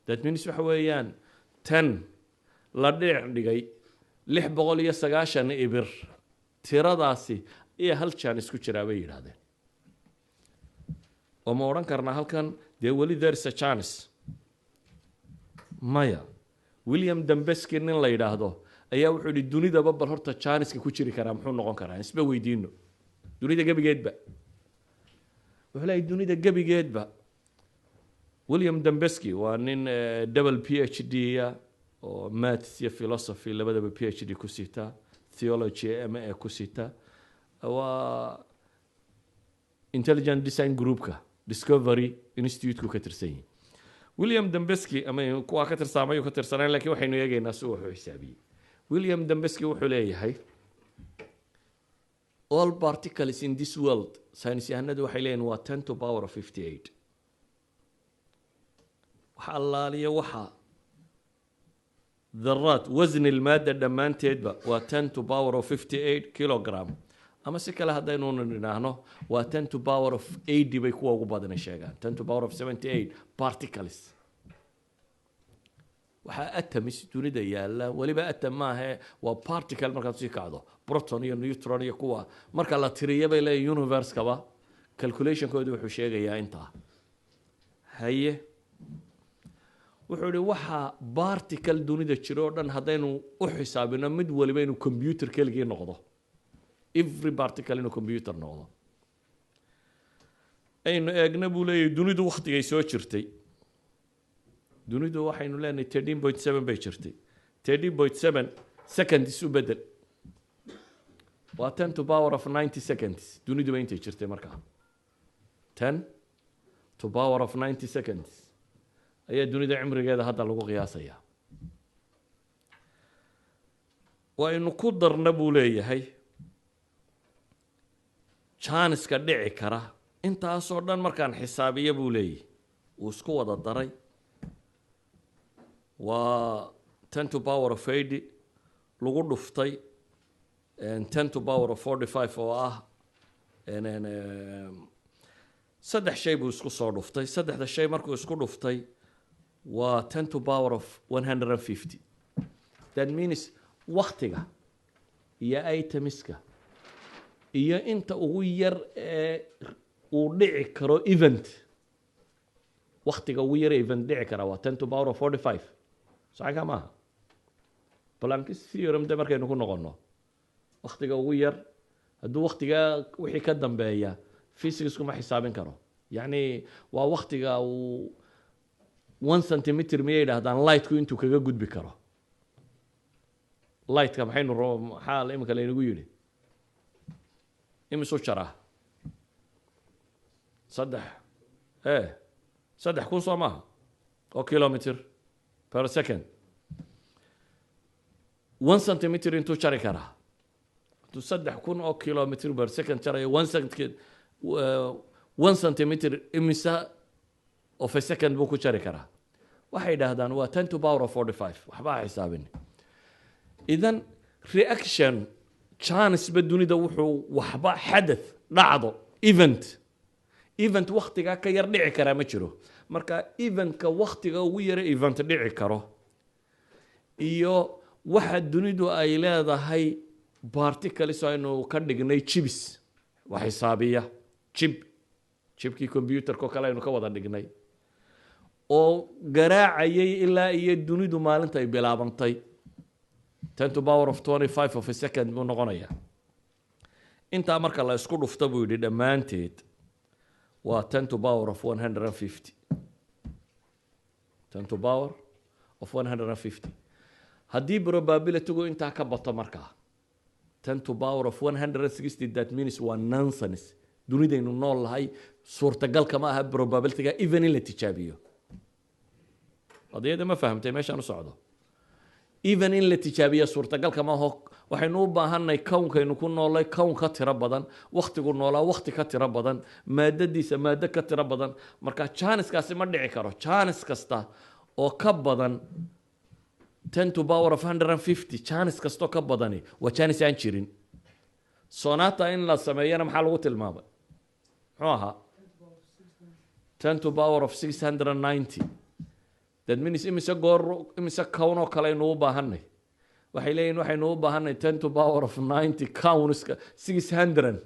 that means waxa weeyaan 10 la dhigay 690 ibir tiradaasi iyo hal chance isku jiraa bay yidhaahdeen وما أوران كرنا هالكن ده ولي there is a chance مايا ويليام دمبسكي نين لا يراهدو أيها وحول الدنيا ده ببر هرتا chance كوتشري كرام حون نقون كرام اسمه ويدينه الدنيا ده جابي جيد بقى وحلا الدنيا ده جابي جيد بقى ويليام دمبسكي وانين دبل PhD أو ماث يا فيلسوفي اللي بدأ PhD كوسيتا theology MA كوسيتا و intelligent design group ka discovery institute ku ka tirsan William Dembski ama kuwa ka tirsamay ka tirsanay laakiin waxaynu eegaynaa soo wuxuu xisaabiyay William Dembski wuxuu leeyahay all particles in this world science yahanadu waxay leeyihiin waa 10 to power of 58 waxa allaaliya waxa dharrat wazn almaada dhamaanteedba waa 10 to power of 58 kilogram ama si kale hadaynu nidhaahno waa 10 to power of 80 bay kuwa ugu badan sheegaan 10 to power of 78 particles waxa atoms dunida yaala waliba atom maahe waa particle marka si kacdo proton iyo neutron iyo kuwa marka la tiriyo bay leeyahay universe kaba calculation koodu wuxuu sheegayaa inta haye wuxuu yiri waxa particle dunida jiro dhan hadaynu u xisaabino mid waliba inuu computer keligii noqdo every particle in a computer noqdo aynu eegna buu leeyahay dunidu waqtigay soo jirtay dunidu waxaynu leenahay 13.7 bay jirtay 13.7 seconds isu bedel waa 10 to power of 90 seconds dunidu way intay jirtay markaa 10 to power of 90 seconds ayaa dunida cimrigeeda hadda lagu qiyaasayaa waa inu ku darna buu leeyahay chance ka dhici kara intaasoo dhan markaan xisaabiyo buu leeyahay uu isku wada daray waa 10 to power of 80 lagu dhuftay 10 to power of 45 oo ah saddex shay buu isku soo dhuftay saddexda shay markuu isku dhuftay waa 10 to power of 150 that means waqtiga iyo itemiska iyo inta ugu yar ee uu dhici karo event waqtiga ugu yar ee event dhici kara waa 10 to power of 45 sax ma Planck's theorem de markaynu ku noqono waqtiga ugu yar hadduu waqtiga wixii ka dambeeya physics kuma xisaabin karo yani waa waqtiga uu 1 centimeter miyay yidhaahdaan lightku intuu kaga gudbi karo lightka maxaynu maxaa imika laynagu yidhi imisuu jaraa saddex kun soo maaha oo kilometer per second 1 centimeter intuu jari karaa hadduu 3,000 oo kilometer per second jarayo 1 centimeter imisa of a second buu ku jari karaa waxay yidhaahdaan waa 10 to power of 45 waxba ha xisaabin idan reaction chance ba dunida wuxuu waxba xadath dhacdo event waqtiga ka yar dhici kara ma jiro marka eventka waqtiga ugu yar event dhici karo iyo waxa dunidu ay leedahay particles aynu ka dhignay chips wax xisaabiya chipkii computerka kale aynu ka wada dhignay oo garaacayay ilaa iyo dunidu maalinta ay bilaabantay 10 to power of 25 of a second buu noqonayaa intaa marka la isku dhufto buu yidhi dhammaanteed waa 10 to power of 150 10 to power of 150 haddii probability-gu intaa ka bato markaa 10 to power of 160 that means waa nonsense dunidaynu nool lahay suurtagalka ma aha probability-ga even in la tijaabiyo qadiyada ma fahamtay meeshaan u socdo even in la tijaabiyo suurtagalka ma aho waxaynu u baahanay kownkaynu ku noolay kown ka tiro badan waqtigu noolaa waqti ka tiro badan maadadiisa maado ka tiro badan marka janiskaasi ma dhici karo janis kasta oo ka badan 10 to power of 150 janis kastoo ka badani waa janis aan jirin sonata in la sameeyana maxaa lagu tilmaamay muxuu ahaa 10 to power of 690 that means imise kown oo kale aynu u baahanay waxay leeyihin waxaynu u baahanay 10 to power of 90 counska 600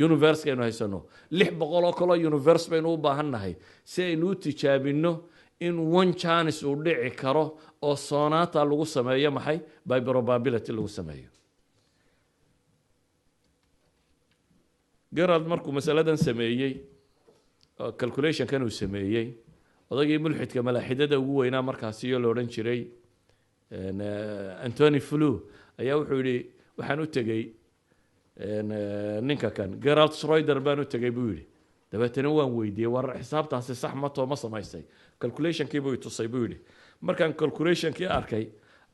universe aynu haysano 600 oo kale universe baynu u baahannahay si aynu u tijaabino in one chance uu dhici karo oo sonata lagu sameeyo maxay by probability lagu sameeyo Gerald markuu masaladan sameeyay calculation kan uu sameeyay odagii mulxidka malaaxidada ugu weynaa markaasi iyo looran jiray Anthony Flew ayaa wuxuu yiri waxaan u tagay ninka kan Gerald Schroeder baan u tagay buu yiri dabeetana waan weydiiyay war xisaabtaasi sax ma too ma samaysay calculation kii buu tusay buu yiri markaan calculation kii arkay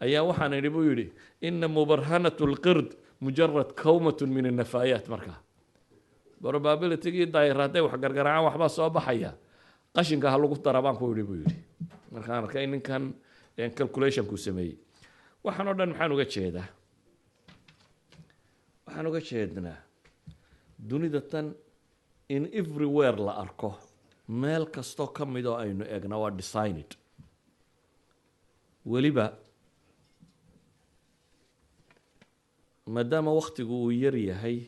ayaa waxaan yiri buu yiri inna mubarhanatul qird mujarrad kawmatun min an-nafayat marka probability-gii daayiraday wax gargaraan waxba soo baxaya qashinka ha lagu darabaan ku yiri buu yiri markaan arkay ninkan calculation ku sameeyay waxaan oo dhan maxaan uga jeednaa dunida tan in everywhere la arko meel kasto ka mid oo aynu eegna waa designed waliba maadaama waqtigu uu yar yahay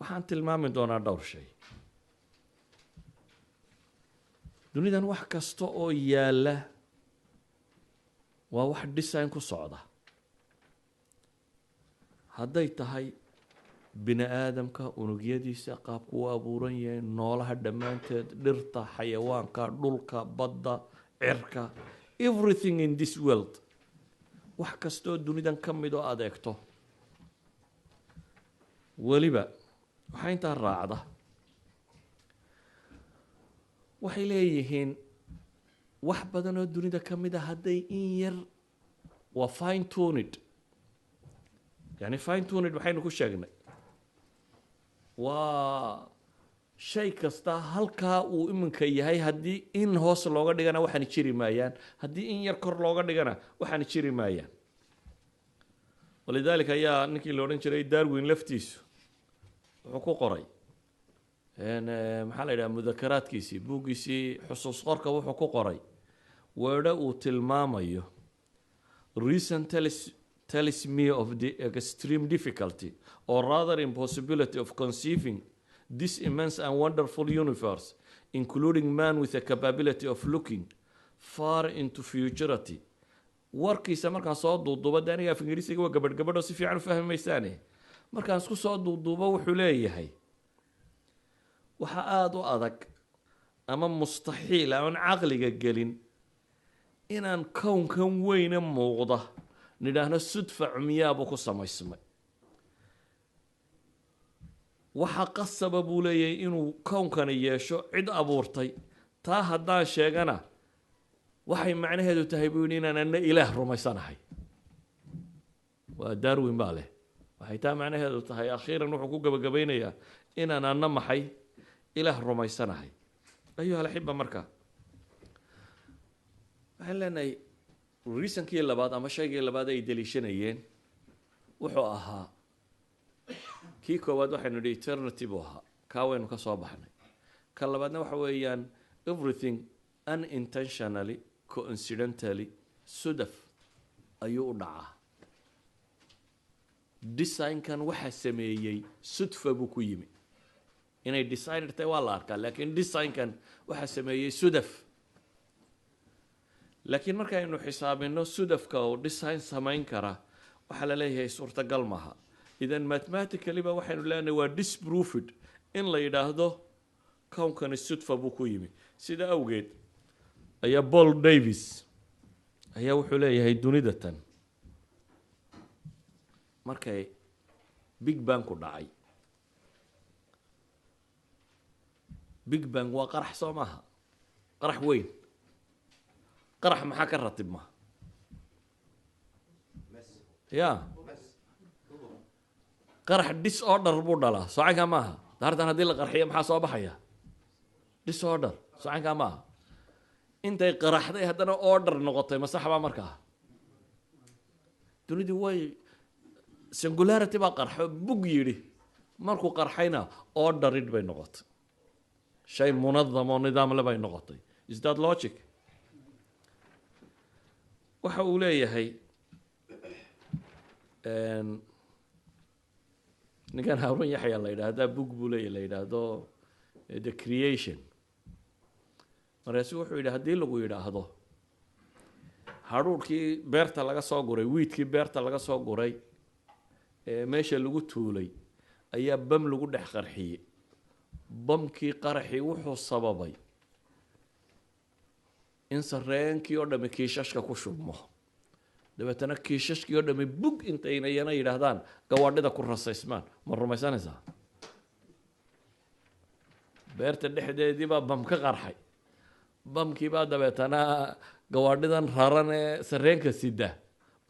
waxaan tilmaami doonaa dhowr shay dunidan wax kasta oo yaala waa wax design ku socda hadday tahay bini aadamka unugyadiisa qaabku u abuuran yahay noolaha dhammaanteed dhirta xayawaanka dhulka badda cirka everything in this world wax kastoo dunidan ka mid oo adeegto waliba waxaa intaa raacda waxay leeyihiin wax badan oo dunida ka mid ah hadday in yar waa fine tuned yani fine tuned waxaynu ku sheegnay waa shay kasta halkaa uu iminka yahay haddii in hoos looga dhigana waxaana jiri maayaan, haddii in yar kor looga dhigana waxaana jiri maayaan. walidaalika ayaa ninkii la odhan jiray Darwin laftiisu wuxuu ku qoray maxaa la yidhaha mudakaraadkiisii buuggiisii xusuus qorka wuxuu ku qoray weedho uu tilmaamayo reason tells me of the extreme difficulty or rather impossibility of conceiving this immense and wonderful universe, including man with the capability of looking far into futurity. warkiisa markaan soo duuduubo de aniga af ingiriisiga waa gabadho si fiican u fahmaysaane markaan isku soo duuduubo wuxuu leeyahay waxa aada u adag ama mustaxiil aan caqliga gelin inaan kownkan weyne muuqda nidhaahno sudfa cumyaabuu ku samaysmay. waxa qasaba buu leeyahay inuu kownkani yeesho cid abuurtay. taa haddaan sheegana waxay macnaheedu tahay buu yidhi inaan anna ilaah rumaysanahay. waa Darwin baa leh. waxay taa macnaheedu tahay akhiiran wuxuu ku gabagabaynayaa inaan anna maxay ilaah rumaysanahay. ayuha alxiba marka waxaan leenahay reasonkii labaad ama shaygii labaad ay daliishanayeen wuxuu ahaa kii koowaad waxaynu nidhi eternity buu ahaa kaa waynu ka soo baxnay. ka labaadna waxa weeyaan everything unintentionally coincidentally sudaf ayuu u dhacaa. designkan waxaa sameeyey sudfa buu ku yimi. inay designer tahay waa la arkaa laakiin designkan waxaa sameeyey sudaf. laakiin markaynu xisaabino sudafka oo design samayn kara waxaa la leeyahay suurtagal maaha. idan mathematically ba waxaynu leenahay waa disproved in la yidhaahdo kownkani sudfa buu ku yimi. sida awgeed ayaa Paul Davies ayaa wuxuu leeyahay dunida tan markay Big Bang ku dhacay. Big Bang waa qarax soo maaha, qarax weyn. qarax maxaa ka ratib ma ya qarax disorder buu dhalaa socanka maaha. daartan haddii la qarxiyo maxaa soo baxaya? disorder. socanka maaha. intay qaraxday haddana order noqotay ma sax baa markaa? dunidii way singularity baa qarxo bug yidhi markuu qarxayna orderid bay noqotay. shay munadam oo nidaam le bay noqotay. is that logic? waxa uu leeyahay ninkan Harun Yaxya la yidhaahdaa bug buu leeyahay la yidhaahdo the creation. markaasu wuxuu yidhi haddii lagu yidhaahdo haruurkii beerta laga soo guray wiidkii beerta laga soo guray ee meesha lagu tuulay ayaa bam lagu dhex qarxiyey. bamkii qaraxii wuxuu sababay in sareenkii oo dhami kiishashka ku shubmo. dabeetana kiishashkii oo dhami bug intayna yana yidhaahdaan gawaadhida ku rasaysmaan. ma rumaysanaysaa? beerta dhexdeedii baa bam ka qarxay. bamkii baa dabeetana gawaadhidan raran ee sareenka sida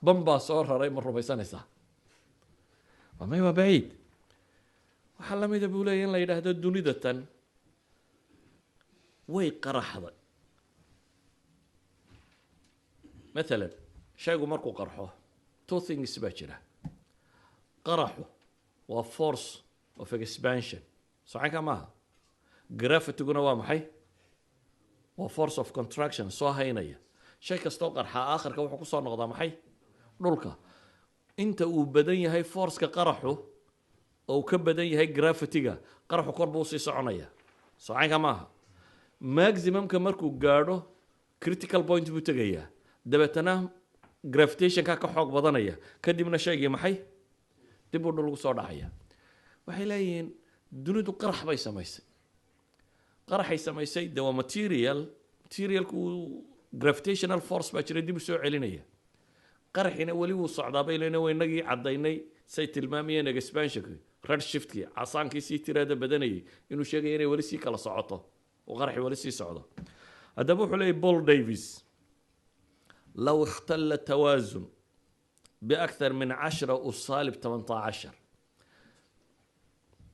bam baa soo raray. ma rumaysanaysaa? may waa baciid. waxaa la mida buu leeyahy in la yidhaahdo dunida tan way qaraxday. مثلا shaygu markuu qarxo two things baa jira. qaraxu waa force of expansion socanka maaha. gravityguna waa maxay? waa force of contraction soo haynaya. shay kastoo qarxaa aakhirka wuxuu kusoo noqdaa maxay? dhulka. inta uu badan yahay forceka qaraxu oo uu ka badan yahay gravityga qaraxu kor buu sii soconaya socanka maaha. maximumka markuu gaadho critical point buu tegayaa. dabeetana gravitationka ka xoog badanaya kadibna shaygii maxay dib u dhulku soo dhacaya. waxay leeyihiin dunidu qarax bay samaysay. qaraxay samaysay de waa materialku gravitational force baa jira dib u soo celinaya. qaraxina weli wuu socdaa bay leena waynagii caddaynay say tilmaamayeen expansionki red shiftkii casaankii sii tiraada badanayay inuu sheegaya inay weli sii kala socoto oo qaraxi weli sii socdo. haddaba wuxuu leeyahy Paul Davies لو اختل التوازن بأكثر من 10 أس سالب 18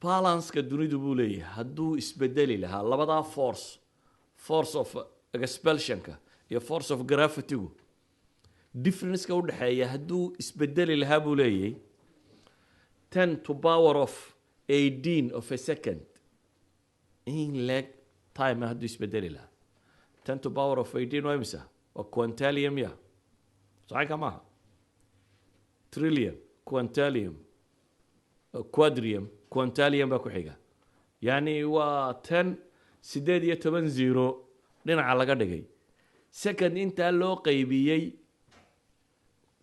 balanceka dunidu buu leeyahay hadduu isbedeli lahaa labadaa force of expulsionka iyo force of gravitygu differenceka u dhexeeya hadduu isbedeli lahaa buu leeyahay 10 to power of 18 of a second in leg time hadduu isbedeli lahaa 10 to power of 18 waa imisa waa quantalium ya saxay ka maaha trillion quantalium quadrium quantalium baa ku xiga yani waa 10 18 zero dhinaca laga dhigay second intaa loo qaybiyey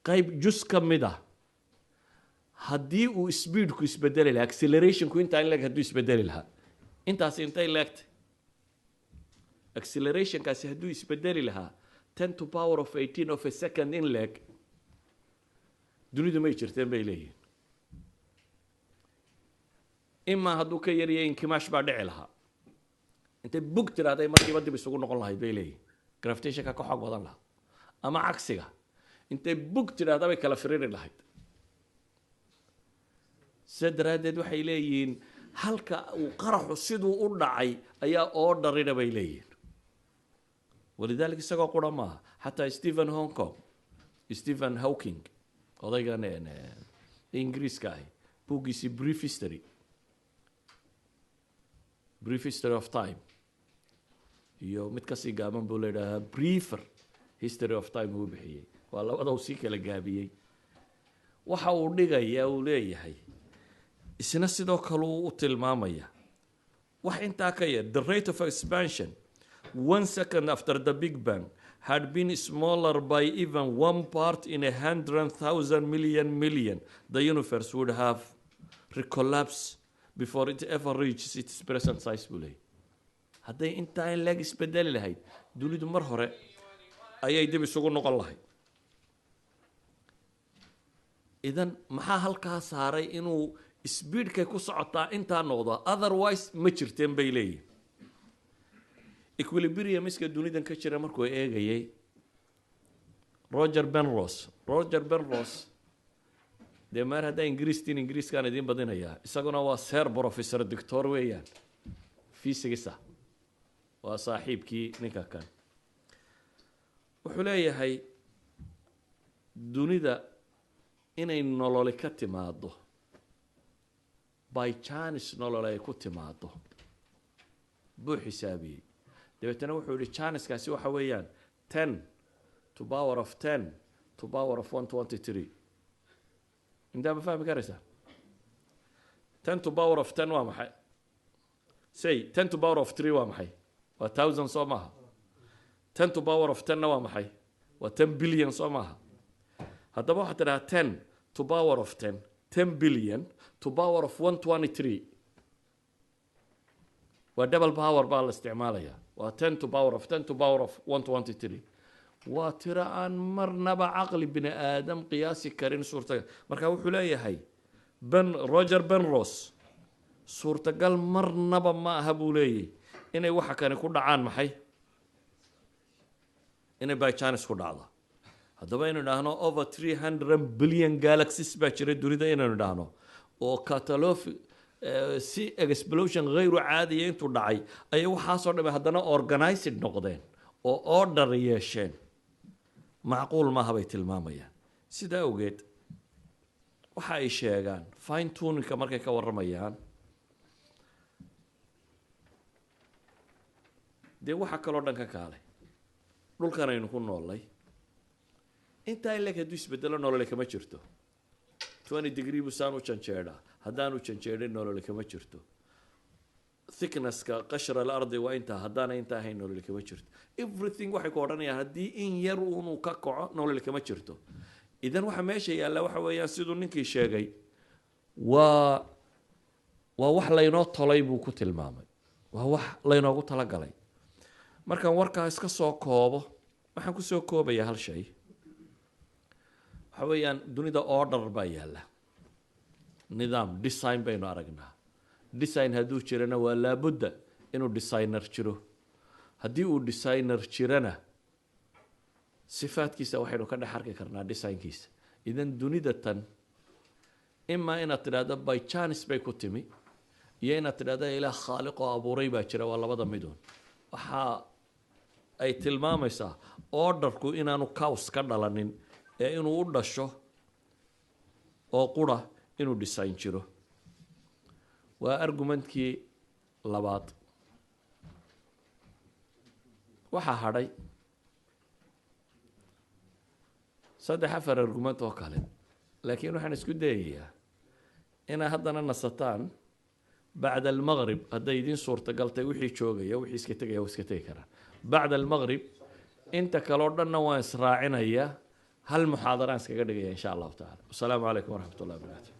qayb jus ka mid ah haddii uu speedku isbedeli lahaa accelerationku intaa in leg hadduu isbedeli lahaa intaasi intay leegtay accelerationkaasi hadduu isbedeli lahaa 10 to power of 18 of a second in leg dunidu may jirteen bay leeyihiin imaa hadduu ka yaryahay inkimaash baa dhici lahaa intay bug tiraahday markiiba dib isugu noqon lahayd bay leeyihiin gravitationka ka xoog badan lahaa ama cagsiga intay bug tiraahda bay kala firiri lahayd sidaa daraaddeed waxay leeyihiin halka uu qaraxu siduu u dhacay ayaa oo dharina bay leeyihiin walidaalika isagoo qura maaha xataa stephen hawking odaygan ingiriiska ahi buuggiisii brief history of time iyo mid kasii gaaban buu leedhahaa briefer history of time uu bixiyey waa labada uu sii kala gaabiyey waxa uu dhigaya uu leeyahay isna sidoo kale uu u tilmaamaya wax intaa ka yar the rate of expansion 1 second after the Big Bang had been smaller by even 1 part in 100,000 million, the universe would have recollapsed before it ever reaches its present size buu leeyahay hadday intaa in leeg isbedeli lahayd dunidu mar hore ayay dib isugu noqon lahayd idan maxaa halkaa saaray inuu speedkay ku socotaa intaa noqdo otherwise ma jirteen bay leeyihin equilibrium iska dunidan ka jira markuu eegayay Roger Penrose dee maar haddaa ingiriiskaan idiin badinayaa isaguna waa sir professor doctor weeyaan fisigisa waa saaxiibkii ninka kan wuxuu leeyahay dunida inay nololi ka timaado by chance nolol ay ku timaado buu xisaabiyey dabeetana wuxuu yihi chanceskaasi waxa weeyaan 10 to power of 10 to power of 123 intaa ma fahmi karaysaa 10 to power of 10 waa maxay say 10 to power of 3 waa maxay waa 1000 soo maaha 10 to power of 10 na waa maxay waa 10 billion soo maaha haddaba waxaad tidhaha 10 to power of 10 billion to power of 123 waa double power baa la isticmaalayaa waa 10 to power of 10 to power of 123 waa tiro aan marnaba caqli bini aadam qiyaasi karin suurtagal marka wuxuu leeyahay Roger Penrose suurtagal marnaba ma aha buu leeyahay inay waxa kani ku dhacaan maxay inay by chance ku dhacdo haddaba inaynu idhaahno over 300 billion galaxies baa jira dunida inaynu idhaahno oo si explosion غayru caadiya intuu dhacay ayay waxaasoo dhamay haddana organized noqdeen oo order yeesheen macquul maaha bay tilmaamayaan sidaa awgeed waxa ay sheegaan fine tuningka markay ka warramayaan dee waxa kaloo dhan ka kaalay dhulkan aynu ku noolnay intaa in leeg hadduu isbedelo nolole kama jirto 20 degree buu saan u janjeedhaa haddaanu janjeedhin nolole kama jirto thicknesska qashra alardi waa intaa haddaana intaa ahayn nolole kama jirto everything waxay ku odhanayaan haddii in yar unuu ka kaco nolole kama jirto idan waxa meesha yaalla waxa weeyaan siduu ninkii sheegay waa wax laynoo tolay buu ku tilmaamay waa wax laynoogu talagalay markaan warkaa iska soo koobo waxaan kusoo koobayaa hal shay waxa weeyaan dunida order baa yaalla nidaam design baynu aragnaa design hadduu jirana waa laabudda inuu designer jiro haddii uu designer jirana sifaadkiisa waxaynu ka dhex arki karnaa designkiisa idan dunida tan imaa inaad tidhaahdo by chance bay ku timi iyo inaad tidhahda ilaah khaaliq oo abuuray baa jira waa labada midun waxa ay tilmaamaysaa orderku inaanu caos ka dhalanin ee inuu u dhasho oo qura inuu design jiro waa argumentkii labaad waxaa hadhay 3-4 argument oo kale laakiin waxaan isku dayayaa inaa haddana nasataan bacda almaqrib hadday idiin suurtagaltay wixii joogaya wixii iska tegaya waa iska tegi karaan bacda almaqrib inta kaloo dhanna waan israacinayaa hal muxaadaraan iskaga dhigaya insha allahu tacaala wasalaamu calaykum waraxmat ullahi wabarakaatu